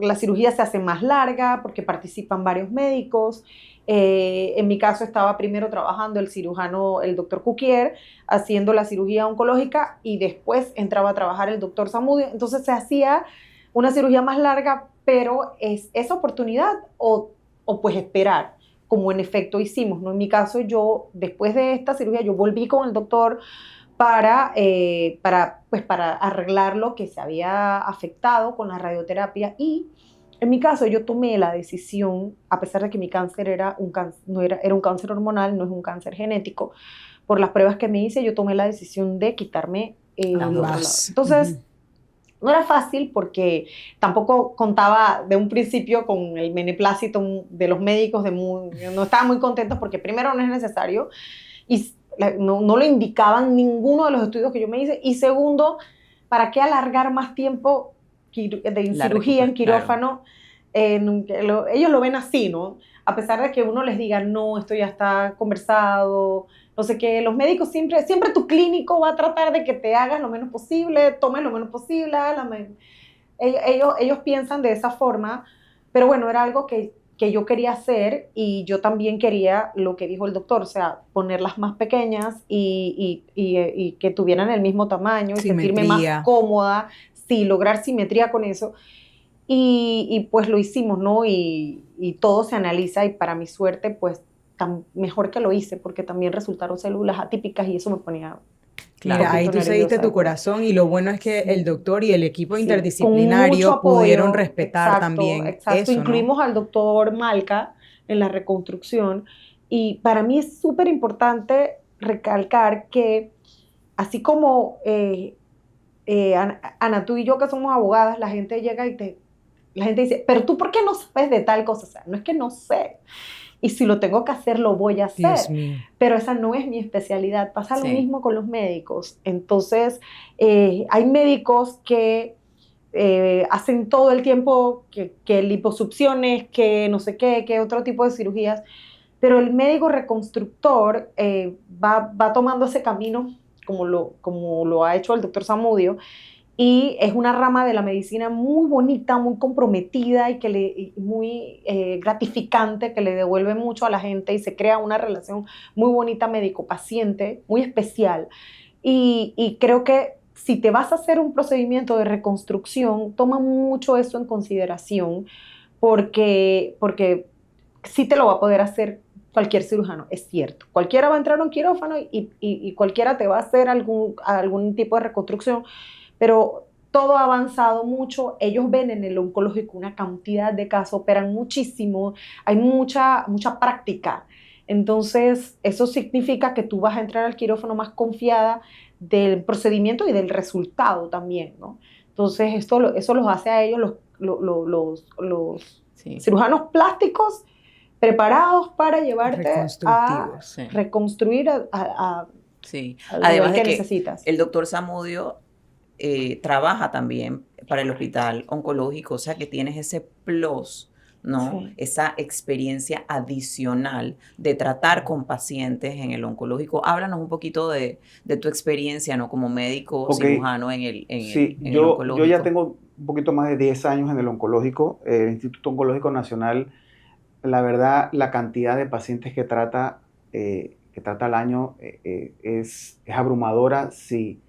la cirugía se hace más larga porque participan varios médicos. En mi caso estaba primero trabajando el doctor Cuquier, haciendo la cirugía oncológica y después entraba a trabajar el doctor Zamudio. Entonces se hacía una cirugía más larga, pero es esa oportunidad o pues esperar. como en efecto hicimos, ¿no? En mi caso, yo, después de esta cirugía, yo volví con el doctor para arreglar lo que se había afectado con la radioterapia, y en mi caso yo tomé la decisión, a pesar de que mi cáncer era un cáncer hormonal, no es un cáncer genético, por las pruebas que me hice, yo tomé la decisión de quitarme el otro lado. Entonces, no era fácil porque tampoco contaba de un principio con el beneplácito de los médicos, no estaban muy contentos porque primero no es necesario y no lo indicaban ninguno de los estudios que yo me hice, y segundo, ¿para qué alargar más tiempo de cirugía en quirófano? Claro. Ellos lo ven así, ¿no? A pesar de que uno les diga, no, esto ya está conversado, no sé qué, los médicos siempre tu clínico va a tratar de que te hagas lo menos posible, tomes lo menos posible, ellos piensan de esa forma, pero bueno, era algo que yo quería hacer, y yo también quería lo que dijo el doctor, o sea, ponerlas más pequeñas y que tuvieran el mismo tamaño, y sentirme más cómoda, sí, lograr simetría con eso. Y pues lo hicimos, ¿no? Y todo se analiza, y para mi suerte, pues mejor que lo hice, porque también resultaron células atípicas y eso me ponía... Claro, mira, ahí tú seguiste tu corazón, y lo bueno es que el doctor y el equipo interdisciplinario pudieron respetar también eso, ¿no? Incluimos al doctor Malca en la reconstrucción, y para mí es súper importante recalcar que así como Ana, tú y yo que somos abogadas, la gente llega la gente dice, pero tú ¿por qué no sabes de tal cosa? O sea, no es que no sé, y si lo tengo que hacer, lo voy a hacer. Pero esa no es mi especialidad. Pasa lo mismo con los médicos. Entonces, hay médicos que hacen todo el tiempo que liposucciones, que no sé qué, que otro tipo de cirugías, pero el médico reconstructor va tomando ese camino como lo ha hecho el doctor Zamudio, y es una rama de la medicina muy bonita, muy comprometida y muy gratificante, que le devuelve mucho a la gente, y se crea una relación muy bonita médico-paciente, muy especial. Y creo que si te vas a hacer un procedimiento de reconstrucción, toma mucho eso en consideración, porque sí te lo va a poder hacer cualquier cirujano, es cierto. Cualquiera va a entrar a un quirófano y cualquiera te va a hacer algún tipo de reconstrucción, pero todo ha avanzado mucho. Ellos ven en el oncológico una cantidad de casos, operan muchísimo, hay mucha práctica. Entonces, eso significa que tú vas a entrar al quirófano más confiada del procedimiento y del resultado también, ¿no? Entonces, eso los hace a ellos los cirujanos plásticos preparados para llevarte a reconstruir Además de que necesitas. El doctor Zamudio trabaja también para el hospital oncológico, o sea que tienes ese plus, ¿no? Sí. Esa experiencia adicional de tratar con pacientes en el oncológico. Háblanos un poquito de tu experiencia, ¿no? Como médico cirujano en el oncológico. Yo ya tengo un poquito más de 10 años en el oncológico, el Instituto Oncológico Nacional. La verdad, la cantidad de pacientes que trata al año es abrumadora si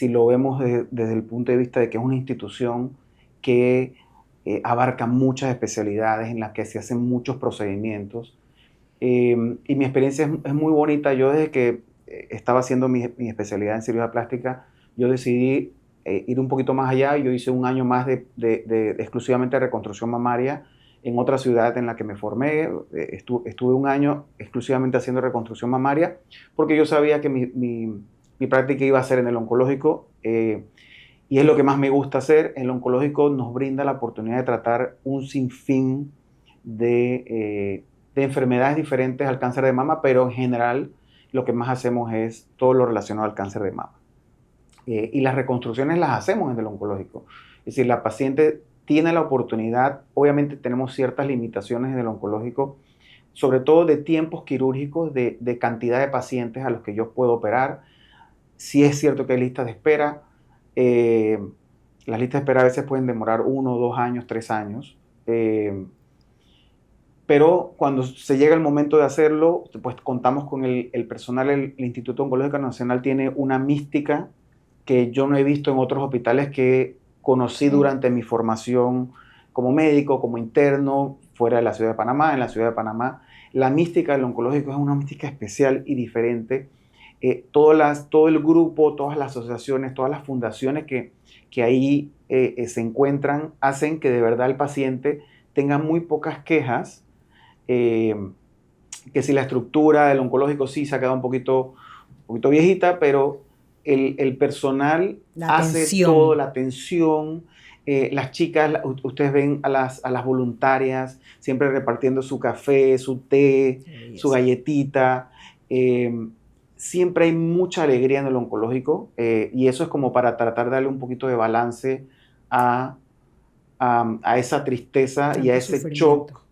lo vemos desde el punto de vista de que es una institución que abarca muchas especialidades, en las que se hacen muchos procedimientos. Y mi experiencia es muy bonita. Yo desde que estaba haciendo mi especialidad en cirugía plástica, yo decidí ir un poquito más allá. Yo hice un año más de exclusivamente reconstrucción mamaria en otra ciudad en la que me formé. Estuve un año exclusivamente haciendo reconstrucción mamaria, porque yo sabía que mi práctica iba a ser en el oncológico, y es lo que más me gusta hacer. El oncológico nos brinda la oportunidad de tratar un sinfín de enfermedades diferentes al cáncer de mama, pero en general lo que más hacemos es todo lo relacionado al cáncer de mama. Y las reconstrucciones las hacemos en el oncológico. Es decir, la paciente tiene la oportunidad. Obviamente tenemos ciertas limitaciones en el oncológico, sobre todo de tiempos quirúrgicos, de cantidad de pacientes a los que yo puedo operar. Sí es cierto que hay listas de espera. Las listas de espera a veces pueden demorar 1, 2 años, 3 años. Pero cuando se llega el momento de hacerlo, pues contamos con el personal. El Instituto Oncológico Nacional tiene una mística que yo no he visto en otros hospitales que conocí durante mi formación como médico, como interno, fuera de la ciudad de Panamá. En la ciudad de Panamá La mística del oncológico es una mística especial y diferente. Todo el grupo, todas las asociaciones, todas las fundaciones que ahí se encuentran hacen que de verdad el paciente tenga muy pocas quejas, que si la estructura del oncológico sí se ha quedado un poquito viejita, pero el personal hace todo, la atención. Las chicas, ustedes ven a las voluntarias siempre repartiendo su café, su té, su galletita. Siempre hay mucha alegría en el oncológico, y eso es como para tratar de darle un poquito de balance a esa tristeza y a ese shock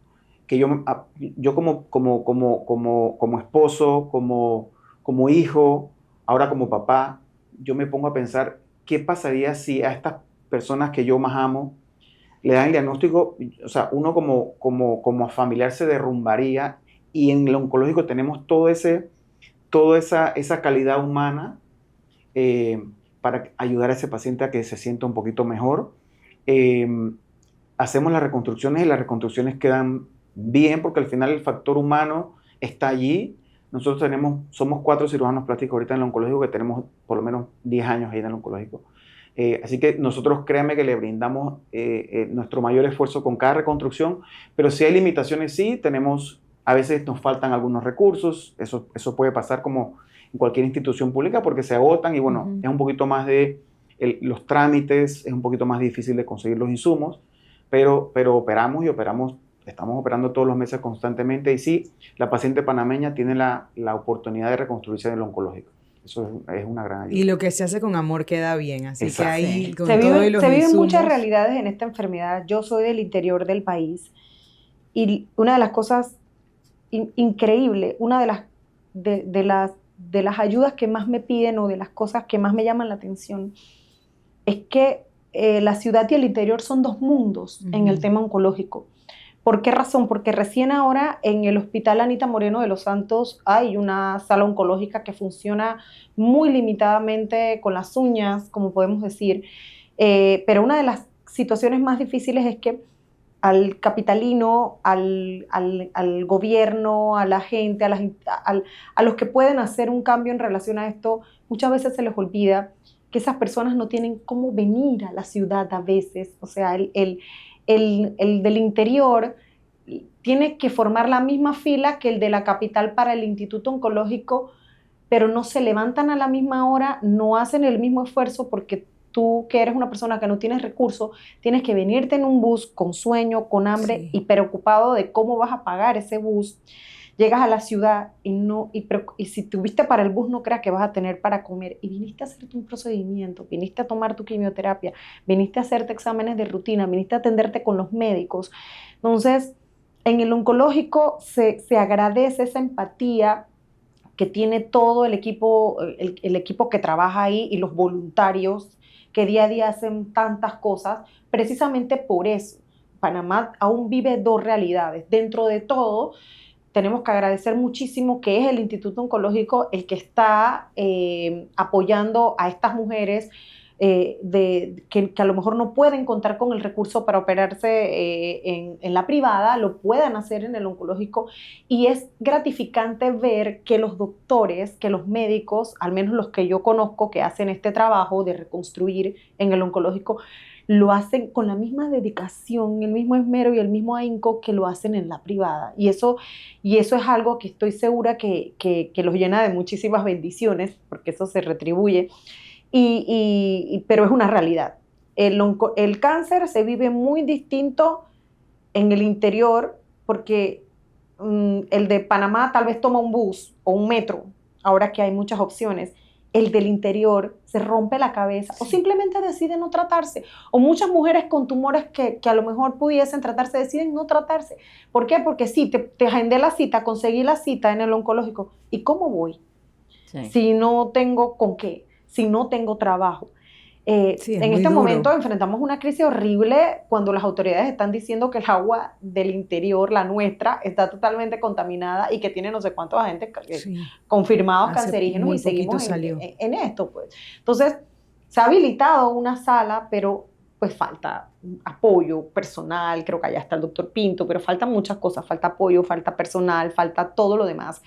que yo como esposo, como hijo, ahora como papá, yo me pongo a pensar qué pasaría si a estas personas que yo más amo le dan el diagnóstico. O sea, uno como familiar se derrumbaría, y en el oncológico tenemos toda esa calidad humana para ayudar a ese paciente a que se sienta un poquito mejor. Hacemos las reconstrucciones, y las reconstrucciones quedan bien porque al final el factor humano está allí. Nosotros somos 4 cirujanos plásticos ahorita en el oncológico, que tenemos por lo menos 10 años ahí en el oncológico. Así que nosotros, créanme que le brindamos nuestro mayor esfuerzo con cada reconstrucción, pero si hay limitaciones, sí, a veces nos faltan algunos recursos. Eso puede pasar como en cualquier institución pública, porque se agotan y bueno, es un poquito más de los trámites, es un poquito más difícil de conseguir los insumos, pero estamos operando todos los meses constantemente, y sí, la paciente panameña tiene la oportunidad de reconstruirse en el oncológico. Eso es una gran ayuda. Y lo que se hace con amor queda bien, así Exacto. que ahí con se todos los viven insumos. muchas realidades en esta enfermedad. Yo soy del interior del país, y una de las cosas increíbles, una de las ayudas que más me piden, o de las cosas que más me llaman la atención, es que la ciudad y el interior son 2 mundos en el tema oncológico. ¿Por qué razón? Porque recién ahora en el Hospital Anita Moreno de los Santos hay una sala oncológica que funciona muy limitadamente, con las uñas, como podemos decir. Pero una de las situaciones más difíciles es que al capitalino, al gobierno, a la gente, a los que pueden hacer un cambio en relación a esto, muchas veces se les olvida que esas personas no tienen cómo venir a la ciudad a veces. O sea, el del interior tiene que formar la misma fila que el de la capital para el Instituto Oncológico, pero no se levantan a la misma hora, no hacen el mismo esfuerzo, porque tú, que eres una persona que no tienes recursos, tienes que venirte en un bus con sueño, con hambre, y preocupado de cómo vas a pagar ese bus. Llegas a la ciudad y si tuviste para el bus, no creas que vas a tener para comer. Y viniste a hacerte un procedimiento, viniste a tomar tu quimioterapia, viniste a hacerte exámenes de rutina, viniste a atenderte con los médicos. Entonces, en el oncológico se agradece esa empatía que tiene todo el equipo que trabaja ahí, y los voluntarios que día a día hacen tantas cosas. Precisamente por eso, Panamá aún vive 2 realidades. Dentro de todo, tenemos que agradecer muchísimo que es el Instituto Oncológico el que está apoyando a estas mujeres que a lo mejor no pueden contar con el recurso para operarse en la privada, lo puedan hacer en el oncológico. Y es gratificante ver que los doctores, que los médicos, al menos los que yo conozco que hacen este trabajo de reconstruir en el oncológico, lo hacen con la misma dedicación, el mismo esmero y el mismo ahínco que lo hacen en la privada. Y eso es algo que estoy segura que los llena de muchísimas bendiciones, porque eso se retribuye. Pero es una realidad. El cáncer se vive muy distinto en el interior, porque el de Panamá tal vez toma un bus o un metro, ahora que hay muchas opciones. El del interior se rompe la cabeza, o simplemente decide no tratarse. O muchas mujeres con tumores que a lo mejor pudiesen tratarse, deciden no tratarse. ¿Por qué? Porque sí, te agendé la cita, conseguí la cita en el oncológico. ¿Y cómo voy? Si no tengo con qué, si no tengo trabajo. En este momento enfrentamos una crisis horrible cuando las autoridades están diciendo que el agua del interior, la nuestra, está totalmente contaminada y que tiene no sé cuántos agentes confirmados cancerígenos, y seguimos en esto, pues. Entonces, se ha habilitado una sala, pero pues falta apoyo personal, creo que allá está el doctor Pinto, pero faltan muchas cosas, falta apoyo, falta personal, falta todo lo demás.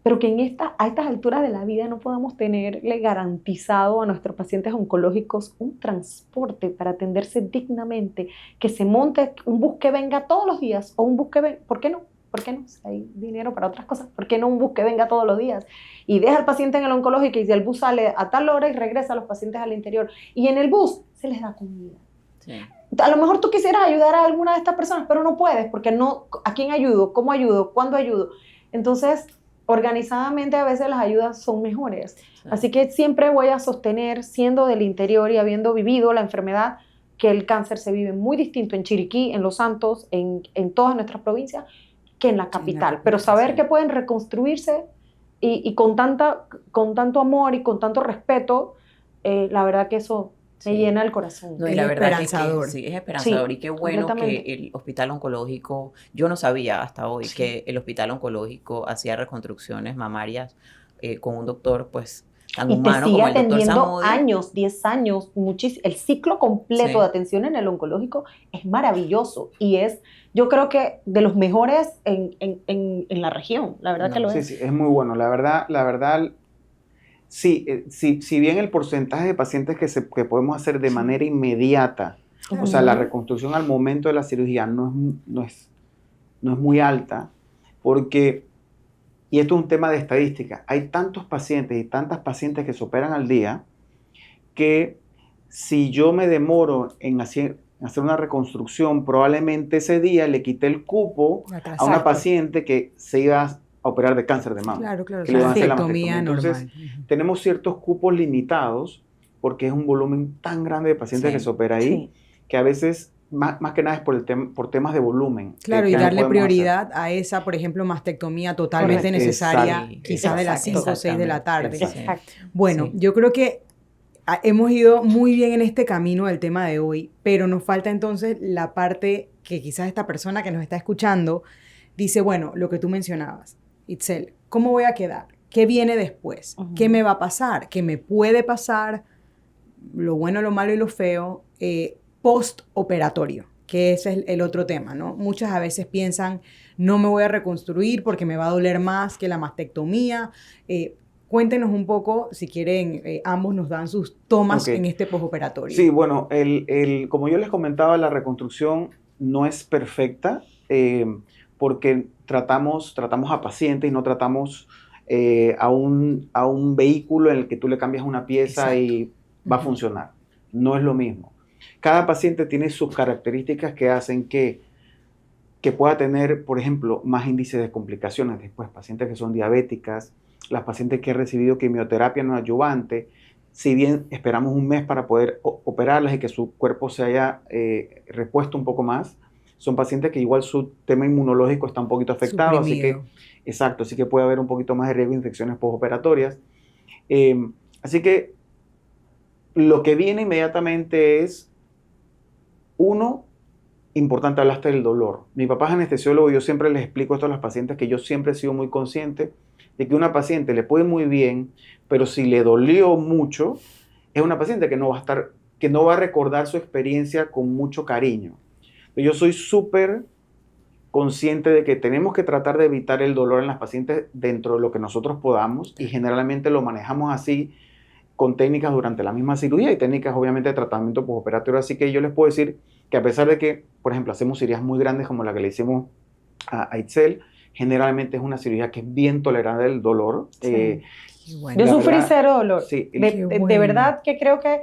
Pero que a estas alturas de la vida no podamos tenerle garantizado a nuestros pacientes oncológicos un transporte para atenderse dignamente, que se monte un bus que venga todos los días o un bus que venga, ¿por qué no? ¿Por qué no? Si hay dinero para otras cosas, ¿por qué no un bus que venga todos los días? Y deja al paciente en el oncológico y si el bus sale a tal hora y regresa a los pacientes al interior. Y en el bus se les da comida. Sí. A lo mejor tú quisieras ayudar a alguna de estas personas, pero no puedes porque no, ¿a quién ayudo? ¿Cómo ayudo? ¿Cuándo ayudo? Entonces, organizadamente a veces las ayudas son mejores. Sí. Así que siempre voy a sostener, siendo del interior y habiendo vivido la enfermedad, que el cáncer se vive muy distinto en Chiriquí, en Los Santos, en todas nuestras provincias, que en la capital. Pero saber que pueden reconstruirse y con tanto amor y con tanto respeto, la verdad que eso me llena el corazón. No, y la verdad esperanzador. Sí, es esperanzador. Sí, y qué bueno que el hospital oncológico, yo no sabía hasta hoy que el hospital oncológico hacía reconstrucciones mamarias con un doctor, pues, tan humano como el doctor Zamudio. Años, 10 años, el ciclo completo de atención en el oncológico es maravilloso y es, yo creo que de los mejores en la región, la verdad que lo es. Sí, es muy bueno, la verdad. Sí, si bien el porcentaje de pacientes que podemos hacer de manera inmediata, o sea, la reconstrucción al momento de la cirugía no es muy alta, porque, y esto es un tema de estadística, hay tantos pacientes y tantas pacientes que se operan al día, que si yo me demoro en hacer una reconstrucción, probablemente ese día le quité el cupo a una paciente que se iba a operar de cáncer de mama. Claro, que le van a hacer la mastectomía. Entonces, tenemos ciertos cupos limitados porque es un volumen tan grande de pacientes que se opera ahí, que a veces, más que nada es por temas de volumen. Claro, y darle prioridad a esa, por ejemplo, mastectomía totalmente necesaria, quizás de las 5 o 6 de la tarde. Exacto. Bueno, yo creo que hemos ido muy bien en este camino del tema de hoy, pero nos falta entonces la parte que quizás esta persona que nos está escuchando dice, bueno, lo que tú mencionabas, Itzel, ¿cómo voy a quedar? ¿Qué viene después? ¿Qué me va a pasar? ¿Qué me puede pasar? Lo bueno, lo malo y lo feo, postoperatorio, que ese es el otro tema, ¿no? Muchas a veces piensan, no me voy a reconstruir porque me va a doler más que la mastectomía. Cuéntenos un poco, si quieren, ambos nos dan sus tomas en este postoperatorio. Sí, bueno, como yo les comentaba, la reconstrucción no es perfecta, porque tratamos a pacientes y no tratamos a un vehículo en el que tú le cambias una pieza y va a funcionar. No es lo mismo. Cada paciente tiene sus características que hacen que pueda tener, por ejemplo, más índice de complicaciones después. Pacientes que son diabéticas, las pacientes que han recibido quimioterapia no adyuvante, si bien esperamos un mes para poder operarlas y que su cuerpo se haya repuesto un poco más, son pacientes que igual su tema inmunológico está un poquito afectado, así que puede haber un poquito más de riesgo de infecciones postoperatorias. Así que lo que viene inmediatamente es, uno, importante, hablaste del dolor. Mi papá es anestesiólogo y yo siempre les explico esto a los pacientes, que yo siempre he sido muy consciente de que una paciente le puede ir muy bien, pero si le dolió mucho, es una paciente que no va a recordar su experiencia con mucho cariño. Yo soy súper consciente de que tenemos que tratar de evitar el dolor en las pacientes dentro de lo que nosotros podamos, y generalmente lo manejamos así con técnicas durante la misma cirugía y técnicas obviamente de tratamiento postoperatorio. Así que yo les puedo decir que a pesar de que, por ejemplo, hacemos cirugías muy grandes como la que le hicimos a Itzel, generalmente es una cirugía que es bien tolerante al dolor. Yo sufrí cero dolor. Sí, de verdad que creo que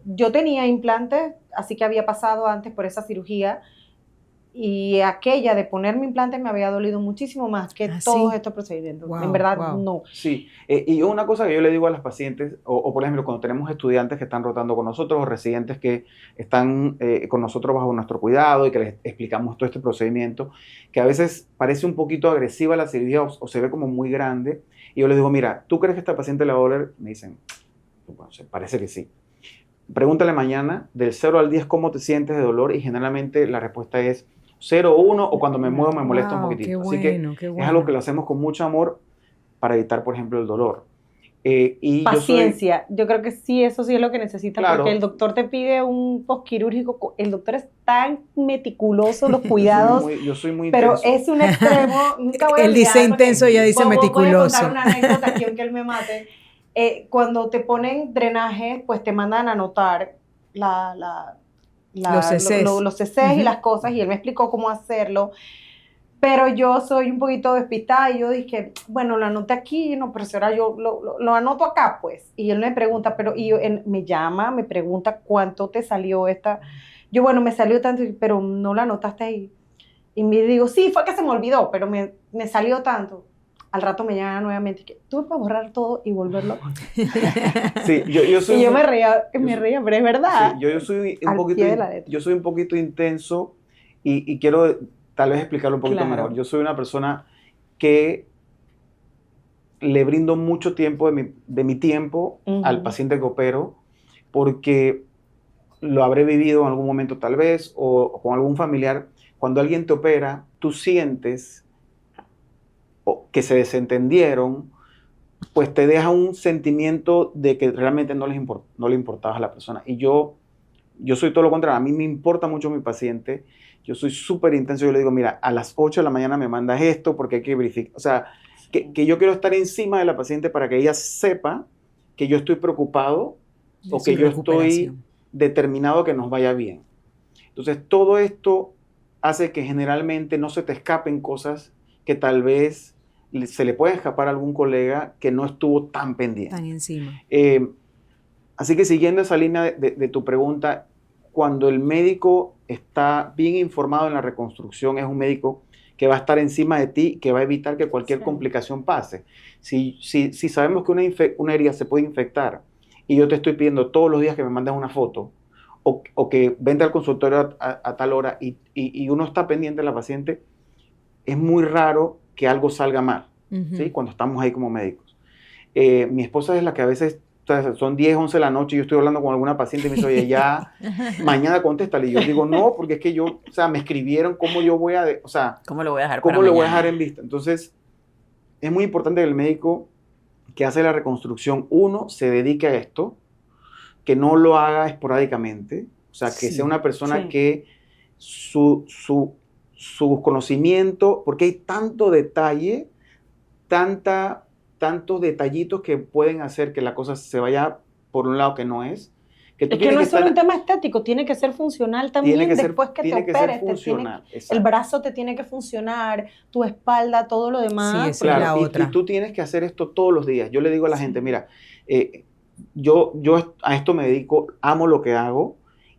yo tenía implantes, así que había pasado antes por esa cirugía, y aquella de ponerme implantes me había dolido muchísimo más que todos estos procedimientos. En verdad, no. Sí, y una cosa que yo le digo a las pacientes, o por ejemplo, cuando tenemos estudiantes que están rotando con nosotros o residentes que están con nosotros bajo nuestro cuidado y que les explicamos todo este procedimiento, que a veces parece un poquito agresiva la cirugía o se ve como muy grande, y yo les digo, mira, ¿tú crees que esta paciente le va a doler? Me dicen, bueno, parece que sí. Pregúntale mañana del 0 al 10 cómo te sientes de dolor, y generalmente la respuesta es 0 o 1, o cuando me muevo me molesta un poquitito. Así que es algo que lo hacemos con mucho amor para evitar, por ejemplo, el dolor. Paciencia, yo creo que sí, eso sí es lo que necesita, Claro. porque el doctor te pide un posquirúrgico, el doctor es tan meticuloso, los cuidados, yo soy muy pero intenso. es un extremo, nunca voy a Él dice olvidar, porque intenso, ella dice voy a meticuloso. contar una anécdota aquí, aunque él me mate. Cuando te ponen drenaje, pues te mandan a anotar Los CCs. los CCs y las cosas, y él me explicó cómo hacerlo. Pero yo soy un poquito despistada y yo dije, bueno, lo anoté aquí, no, pero si ahora yo lo anoto acá, pues. Y él me pregunta, me llama, me pregunta cuánto te salió esta. Yo, bueno, me salió tanto, pero no la anotaste ahí. Y me digo, sí, fue que se me olvidó, pero me salió tanto. Al rato me llama nuevamente, que tuve para borrar todo y volverlo a contar. Sí, yo soy... Y yo me reía, pero es verdad. Sí, yo soy al pie de la letra. yo soy un poquito intenso y quiero tal vez explicarlo un poquito Claro. mejor. Yo soy una persona que le brindo mucho tiempo de mi tiempo al paciente que opero, porque lo habré vivido en algún momento tal vez, o con algún familiar. Cuando alguien te opera, tú sientes que se desentendieron, pues te deja un sentimiento de que realmente no le importaba a la persona. Y yo soy todo lo contrario. A mí me importa mucho mi paciente. Yo soy súper intenso. Yo le digo, mira, a las 8 de la mañana me mandas esto porque hay que verificar. O sea, que yo quiero estar encima de la paciente para que ella sepa que yo estoy preocupado o que yo estoy determinado que nos vaya bien. Entonces, todo esto hace que generalmente no se te escapen cosas que tal vez se le puede escapar a algún colega que no estuvo tan pendiente. Tan encima. Así que siguiendo esa línea de tu pregunta, cuando el médico está bien informado en la reconstrucción, es un médico que va a estar encima de ti, que va a evitar que cualquier complicación pase. Si sabemos que una herida se puede infectar y yo te estoy pidiendo todos los días que me mandes una foto o que vente al consultorio a tal hora y uno está pendiente de la paciente, es muy raro que algo salga mal, ¿sí? Cuando estamos ahí como médicos. Mi esposa es la que a veces, o sea, son 10, 11 de la noche y yo estoy hablando con alguna paciente y me dice, oye, ya, mañana contéstale. Y yo digo, no, porque es que o sea, me escribieron cómo yo voy a, o sea, ¿cómo lo voy a dejar cómo para lo voy a mañana? dejar en vista. Entonces, es muy importante que el médico que hace la reconstrucción, uno, se dedique a esto, que no lo haga esporádicamente, o sea, que sea una persona que su conocimiento, porque hay tanto detalle, tantos detallitos que pueden hacer que la cosa se vaya por un lado que no es. Es que no es solo un tema estético, tiene que ser funcional también después que te operes. El brazo te tiene que funcionar, tu espalda, todo lo demás. Sí, esa es la otra. Y tú tienes que hacer esto todos los días. Yo le digo a la gente, mira, yo a esto me dedico, amo lo que hago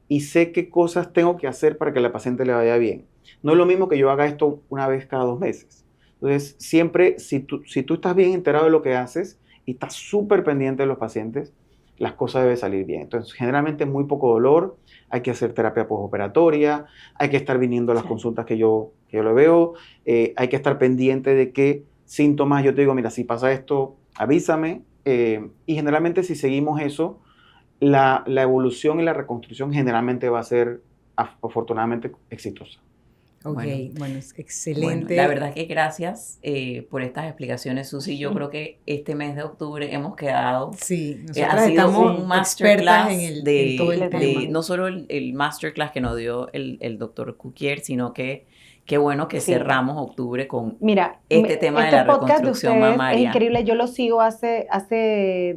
y sé qué cosas tengo que hacer para que a la paciente le vaya bien. No es lo mismo que yo haga esto una vez cada 2 meses. Entonces, siempre, si tú estás bien enterado de lo que haces y estás súper pendiente de los pacientes, las cosas deben salir bien. Entonces, generalmente muy poco dolor, hay que hacer terapia postoperatoria, hay que estar viniendo a las consultas que yo le veo, hay que estar pendiente de qué síntomas yo te digo, mira, si pasa esto, avísame. Y generalmente si seguimos eso, la evolución y la reconstrucción generalmente va a ser afortunadamente exitosa. Ok, bueno, es excelente. Bueno, la verdad que gracias por estas explicaciones, Susi. Yo creo que este mes de octubre hemos quedado... Sí, ha sido un masterclass en todo el tema. No solo el masterclass que nos dio el doctor Cuquier, sino que qué bueno que cerramos octubre con este tema de la reconstrucción mamaria. Es increíble, yo lo sigo hace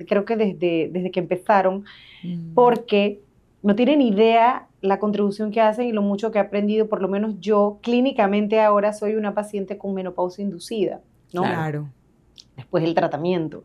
creo que desde que empezaron, porque no tienen idea la contribución que hacen y lo mucho que he aprendido. Por lo menos yo clínicamente ahora soy una paciente con menopausia inducida, ¿no? Claro. Después del tratamiento.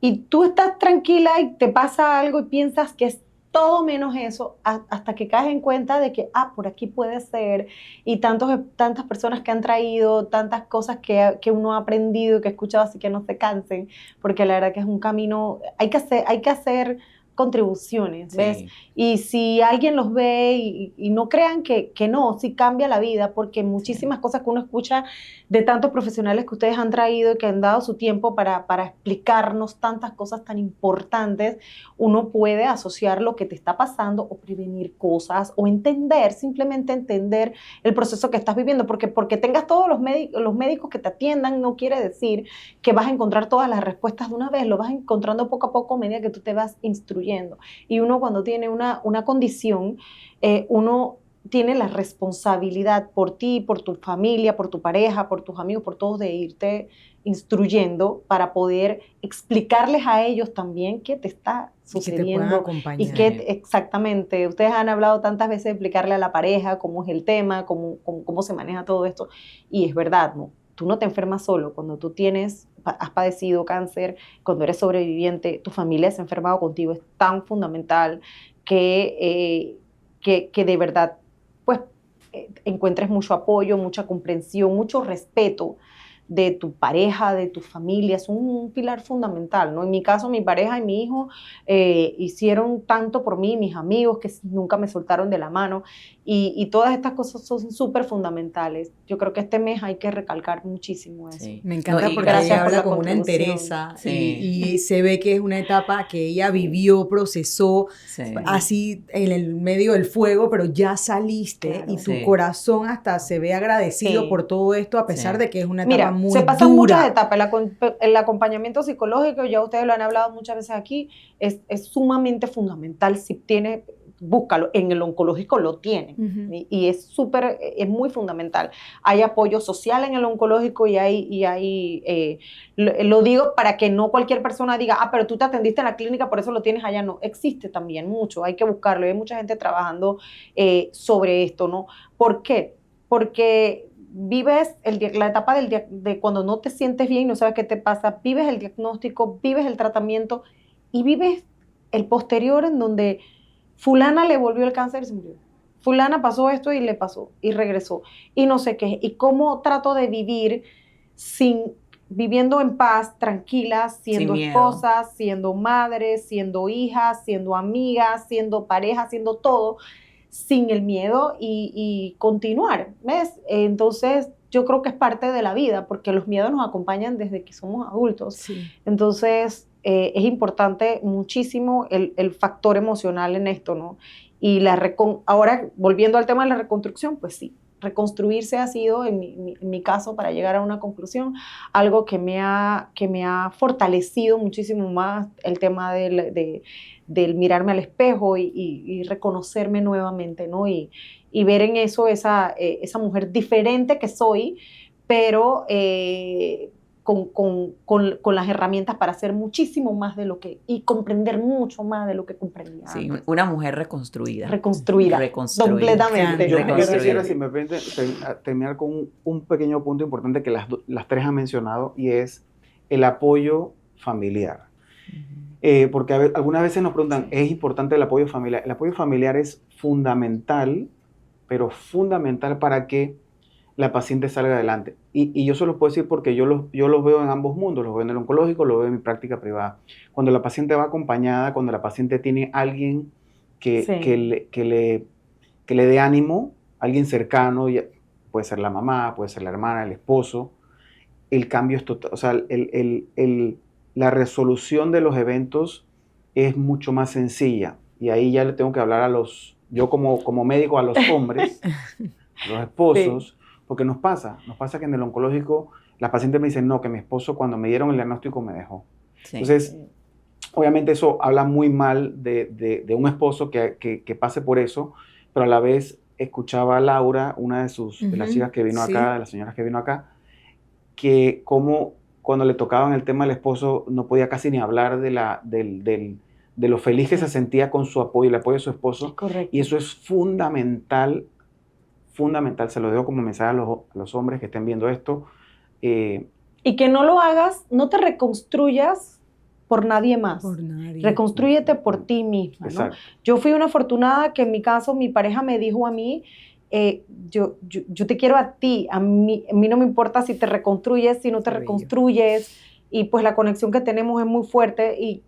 Y tú estás tranquila y te pasa algo y piensas que es todo menos eso, hasta que caes en cuenta de que, por aquí puede ser, y tantas personas que han traído, tantas cosas que uno ha aprendido y que ha escuchado, así que no se cansen, porque la verdad que es un camino, hay que hacer contribuciones, ¿ves? Sí. Y si alguien los ve y no crean que no, sí cambia la vida, porque muchísimas cosas que uno escucha de tantos profesionales que ustedes han traído y que han dado su tiempo para explicarnos tantas cosas tan importantes, uno puede asociar lo que te está pasando o prevenir cosas o entender, simplemente entender el proceso que estás viviendo, porque tengas todos los médicos que te atiendan no quiere decir que vas a encontrar todas las respuestas de una vez, lo vas encontrando poco a poco a medida que tú te vas instruyendo. Y uno cuando tiene una condición, uno tiene la responsabilidad por ti, por tu familia, por tu pareja, por tus amigos, por todos, de irte instruyendo para poder explicarles a ellos también qué te está sucediendo. Y que exactamente, ustedes han hablado tantas veces de explicarle a la pareja cómo es el tema, cómo se maneja todo esto, y es verdad, ¿no? Tú no te enfermas solo. Cuando tú has padecido cáncer, cuando eres sobreviviente, tu familia se ha enfermado contigo. Es tan fundamental que de verdad pues, encuentres mucho apoyo, mucha comprensión, mucho respeto de tu pareja, de tu familia. Es un pilar fundamental, ¿no? En mi caso, mi pareja y mi hijo hicieron tanto por mí, mis amigos que nunca me soltaron de la mano, y todas estas cosas son súper fundamentales. Yo creo que este mes hay que recalcar muchísimo eso. Sí. Me encanta porque ella habla con una entereza y se ve que es una etapa que ella vivió, procesó, así en el medio del fuego, pero ya saliste, y tu corazón hasta se ve agradecido por todo esto, a pesar de que es una etapa muy dura. Se pasan muchas etapas. El acompañamiento psicológico, ya ustedes lo han hablado muchas veces aquí, es sumamente fundamental. Si tiene, búscalo, en el oncológico lo tienen, y es muy fundamental. Hay apoyo social en el oncológico lo digo para que no cualquier persona diga, pero tú te atendiste en la clínica, por eso lo tienes allá. No, existe también mucho, hay que buscarlo, hay mucha gente trabajando sobre esto, ¿no? ¿Por qué? Porque vives la etapa de cuando no te sientes bien, no sabes qué te pasa, vives el diagnóstico, vives el tratamiento y vives el posterior, en donde fulana le volvió el cáncer y se murió. Fulana pasó esto y le pasó y regresó y no sé qué. Y cómo trato de vivir viviendo en paz, tranquila, siendo esposa, siendo madre, siendo hija, siendo amiga, siendo pareja, siendo todo, sin el miedo y continuar, ¿ves? Entonces, yo creo que es parte de la vida, porque los miedos nos acompañan desde que somos adultos. Sí. Entonces, es importante muchísimo el factor emocional en esto, ¿no? Y ahora, volviendo al tema de la reconstrucción, pues sí, reconstruirse ha sido, en mi caso, para llegar a una conclusión, algo que me ha fortalecido muchísimo más el tema del mirarme al espejo y reconocerme nuevamente, ¿no? Y ver en eso esa mujer diferente que soy, pero con las herramientas para hacer muchísimo más y comprender mucho más de lo que comprendía antes. Sí, una mujer reconstruida. Reconstruida. Completamente. Yo quisiera, si me permite, terminar con un pequeño punto importante que las tres han mencionado, y es el apoyo familiar. Porque algunas veces nos preguntan, ¿es importante el apoyo familiar? El apoyo familiar es fundamental, pero fundamental para que la paciente salga adelante. Y yo se los puedo decir porque yo los veo en ambos mundos, los veo en el oncológico, los veo en mi práctica privada. Cuando la paciente va acompañada, cuando la paciente tiene alguien que le dé ánimo, alguien cercano, puede ser la mamá, puede ser la hermana, el esposo, el cambio es total. O sea, la resolución de los eventos es mucho más sencilla. Y ahí ya le tengo que hablar yo como médico, a los hombres, a los esposos, porque nos pasa que en el oncológico las pacientes me dicen, no, que mi esposo cuando me dieron el diagnóstico me dejó. Sí. Entonces, obviamente eso habla muy mal de un esposo que pase por eso, pero a la vez escuchaba a Laura, una de las chicas que vino acá, de las señoras que vino acá, que como cuando le tocaban el tema del esposo no podía casi ni hablar de lo feliz que se sentía con su apoyo, el apoyo de su esposo. Correcto. Y eso es fundamental, se lo dejo como mensaje a los hombres que estén viendo esto. Y que no lo hagas, no te reconstruyas por nadie más. Por nadie. Reconstrúyete por ti misma, ¿no? Yo fui una afortunada que en mi caso mi pareja me dijo a mí, yo te quiero a ti, a mí no me importa si te reconstruyes, si no te reconstruyes, y pues la conexión que tenemos es muy fuerte y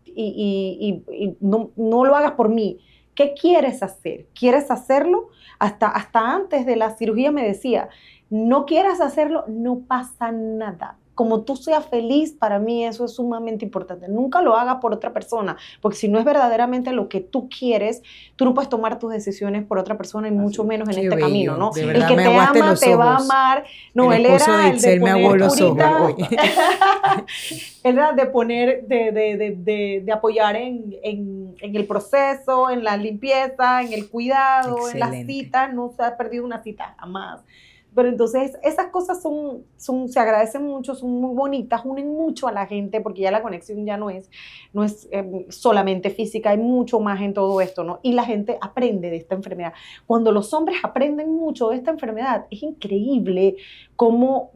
no lo hagas por mí. ¿Qué quieres hacer? ¿Quieres hacerlo? Hasta antes de la cirugía me decía, no quieras hacerlo, no pasa nada. Como tú seas feliz, para mí eso es sumamente importante. Nunca lo hagas por otra persona, porque si no es verdaderamente lo que tú quieres, tú no puedes tomar tus decisiones por otra persona y mucho menos en este camino, ¿no? De El verdad, que me te aguaste ama los te va a ojos. amar. No, el él esposo era de el de Itzel me poner aguó los ojos curita. hoy. Era de poner, de apoyar en el proceso, en la limpieza, en el cuidado, en las Excelente. citas. No se ha perdido una cita jamás. Pero entonces esas cosas se agradecen mucho, son muy bonitas, unen mucho a la gente porque ya la conexión ya no es solamente física, hay mucho más en todo esto, ¿no? Y la gente aprende de esta enfermedad. Cuando los hombres aprenden mucho de esta enfermedad, es increíble cómo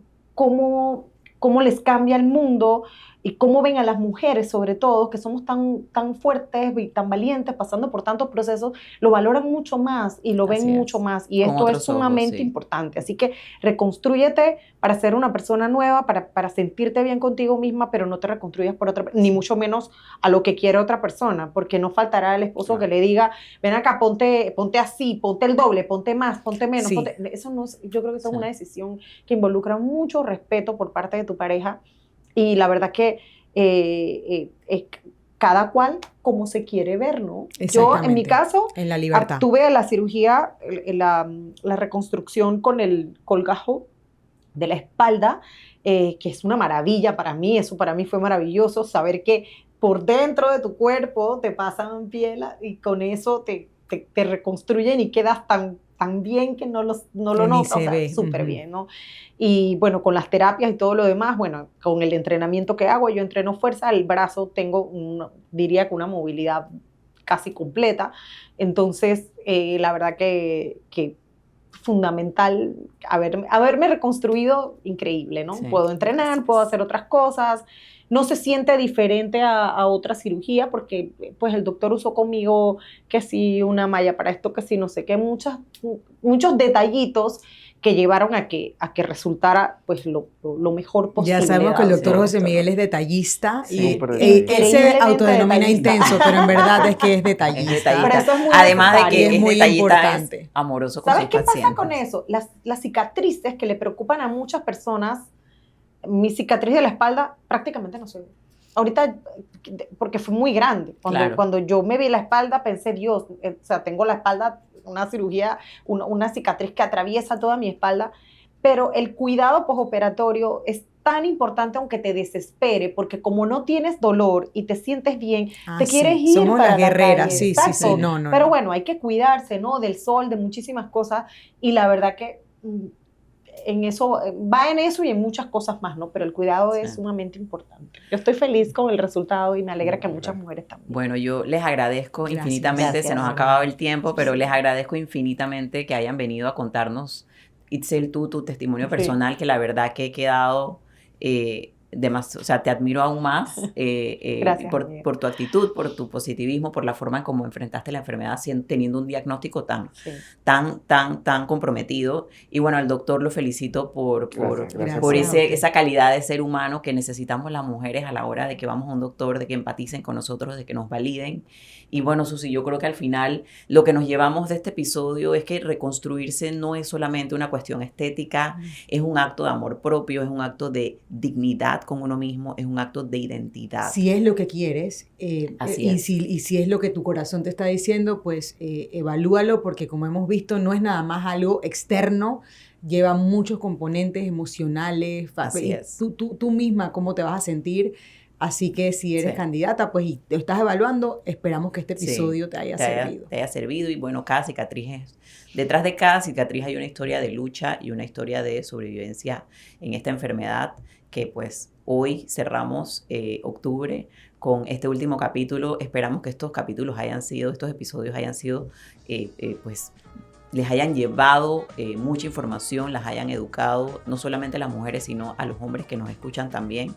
les cambia el mundo y cómo ven a las mujeres, sobre todo, que somos tan fuertes y tan valientes, pasando por tantos procesos, lo valoran mucho más y lo ven mucho más. Y esto es sumamente importante. Así que reconstrúyete para ser una persona nueva, para sentirte bien contigo misma, pero no te reconstruyas por otra, ni mucho menos a lo que quiere otra persona, porque no faltará el esposo que le diga, ven acá, ponte así, ponte el doble, ponte más, ponte menos. Sí. Eso no es, yo creo que eso es una decisión que involucra mucho respeto por parte de tu pareja. Y la verdad que cada cual como se quiere ver, ¿no? Yo, en mi caso, en la libertad. tuve la cirugía, la reconstrucción con el colgajo de la espalda, que es una maravilla para mí. Eso para mí fue maravilloso, saber que por dentro de tu cuerpo te pasan piel y con eso te reconstruyen y quedas tan bien que no lo notas, o sea, súper bien, ¿no? Y bueno, con las terapias y todo lo demás, bueno, con el entrenamiento que hago, yo entreno fuerza, el brazo tengo, diría que una movilidad casi completa, entonces la verdad que fundamental haberme reconstruido, increíble, ¿no? Sí, puedo entrenar, gracias. Puedo hacer otras cosas, no se siente diferente a otra cirugía porque pues el doctor usó conmigo que sí una malla para esto, que sí no sé qué, muchos detallitos que llevaron a que resultara pues lo mejor posible. Ya sabemos que el doctor José Miguel es detallista, sí, y él se autodenomina intenso, pero en verdad es que es detallista. Pero eso es muy además de que es muy importante. Es amoroso con ¿Sabes sus qué pacientes? pasa con eso? Las cicatrices que le preocupan a muchas personas, mi cicatriz de la espalda prácticamente no se ve. Ahorita, porque fue muy grande. Cuando yo me vi la espalda, pensé, Dios, o sea, tengo la espalda, una cirugía, una cicatriz que atraviesa toda mi espalda, pero el cuidado postoperatorio es tan importante aunque te desespere, porque como no tienes dolor y te sientes bien, te quieres ir somos para las guerreras, la sí, calle. sí, Pero bueno, hay que cuidarse, ¿no? Del sol, de muchísimas cosas, y la verdad que en eso, va en eso y en muchas cosas más, ¿no? Pero el cuidado es sumamente importante. Yo estoy feliz con el resultado y me alegra que muchas mujeres también. Bueno, yo les agradezco infinitamente, se nos ha acabado el tiempo, pero les agradezco infinitamente que hayan venido a contarnos, Itzel, tu testimonio personal, que la verdad que he quedado o sea, te admiro aún más Gracias, por tu actitud, por tu positivismo, por la forma en cómo enfrentaste la enfermedad teniendo un diagnóstico tan comprometido. Y bueno, al doctor lo felicito por esa calidad de ser humano que necesitamos las mujeres a la hora de que vamos a un doctor, de que empaticen con nosotros, de que nos validen. Y bueno, Susi, yo creo que al final lo que nos llevamos de este episodio es que reconstruirse no es solamente una cuestión estética, es un acto de amor propio, es un acto de dignidad con uno mismo, es un acto de identidad. Si es lo que quieres Así es. Y si es lo que tu corazón te está diciendo, pues evalúalo, porque como hemos visto no es nada más algo externo, lleva muchos componentes emocionales. Así es. Tú misma cómo te vas a sentir. Así que si eres candidata, pues y te estás evaluando, esperamos que este episodio te haya servido. Y bueno, detrás de cada cicatriz hay una historia de lucha y una historia de sobrevivencia en esta enfermedad, que pues hoy cerramos octubre con este último capítulo. Esperamos que estos episodios hayan sido pues les hayan llevado mucha información, las hayan educado, no solamente a las mujeres, sino a los hombres que nos escuchan también.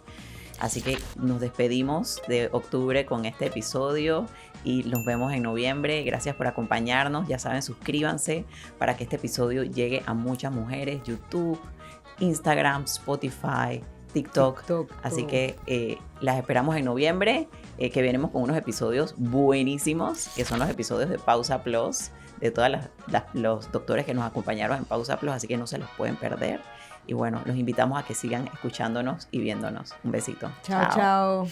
Así que nos despedimos de octubre con este episodio y nos vemos en noviembre. Gracias por acompañarnos. Ya saben, suscríbanse para que este episodio llegue a muchas mujeres. YouTube, Instagram, Spotify, TikTok. Así que las esperamos en noviembre, que venimos con unos episodios buenísimos, que son los episodios de Pausa Plus, de todos los doctores que nos acompañaron en Pausa Plus, así que no se los pueden perder. Y bueno, los invitamos a que sigan escuchándonos y viéndonos. Un besito. Chao, chao.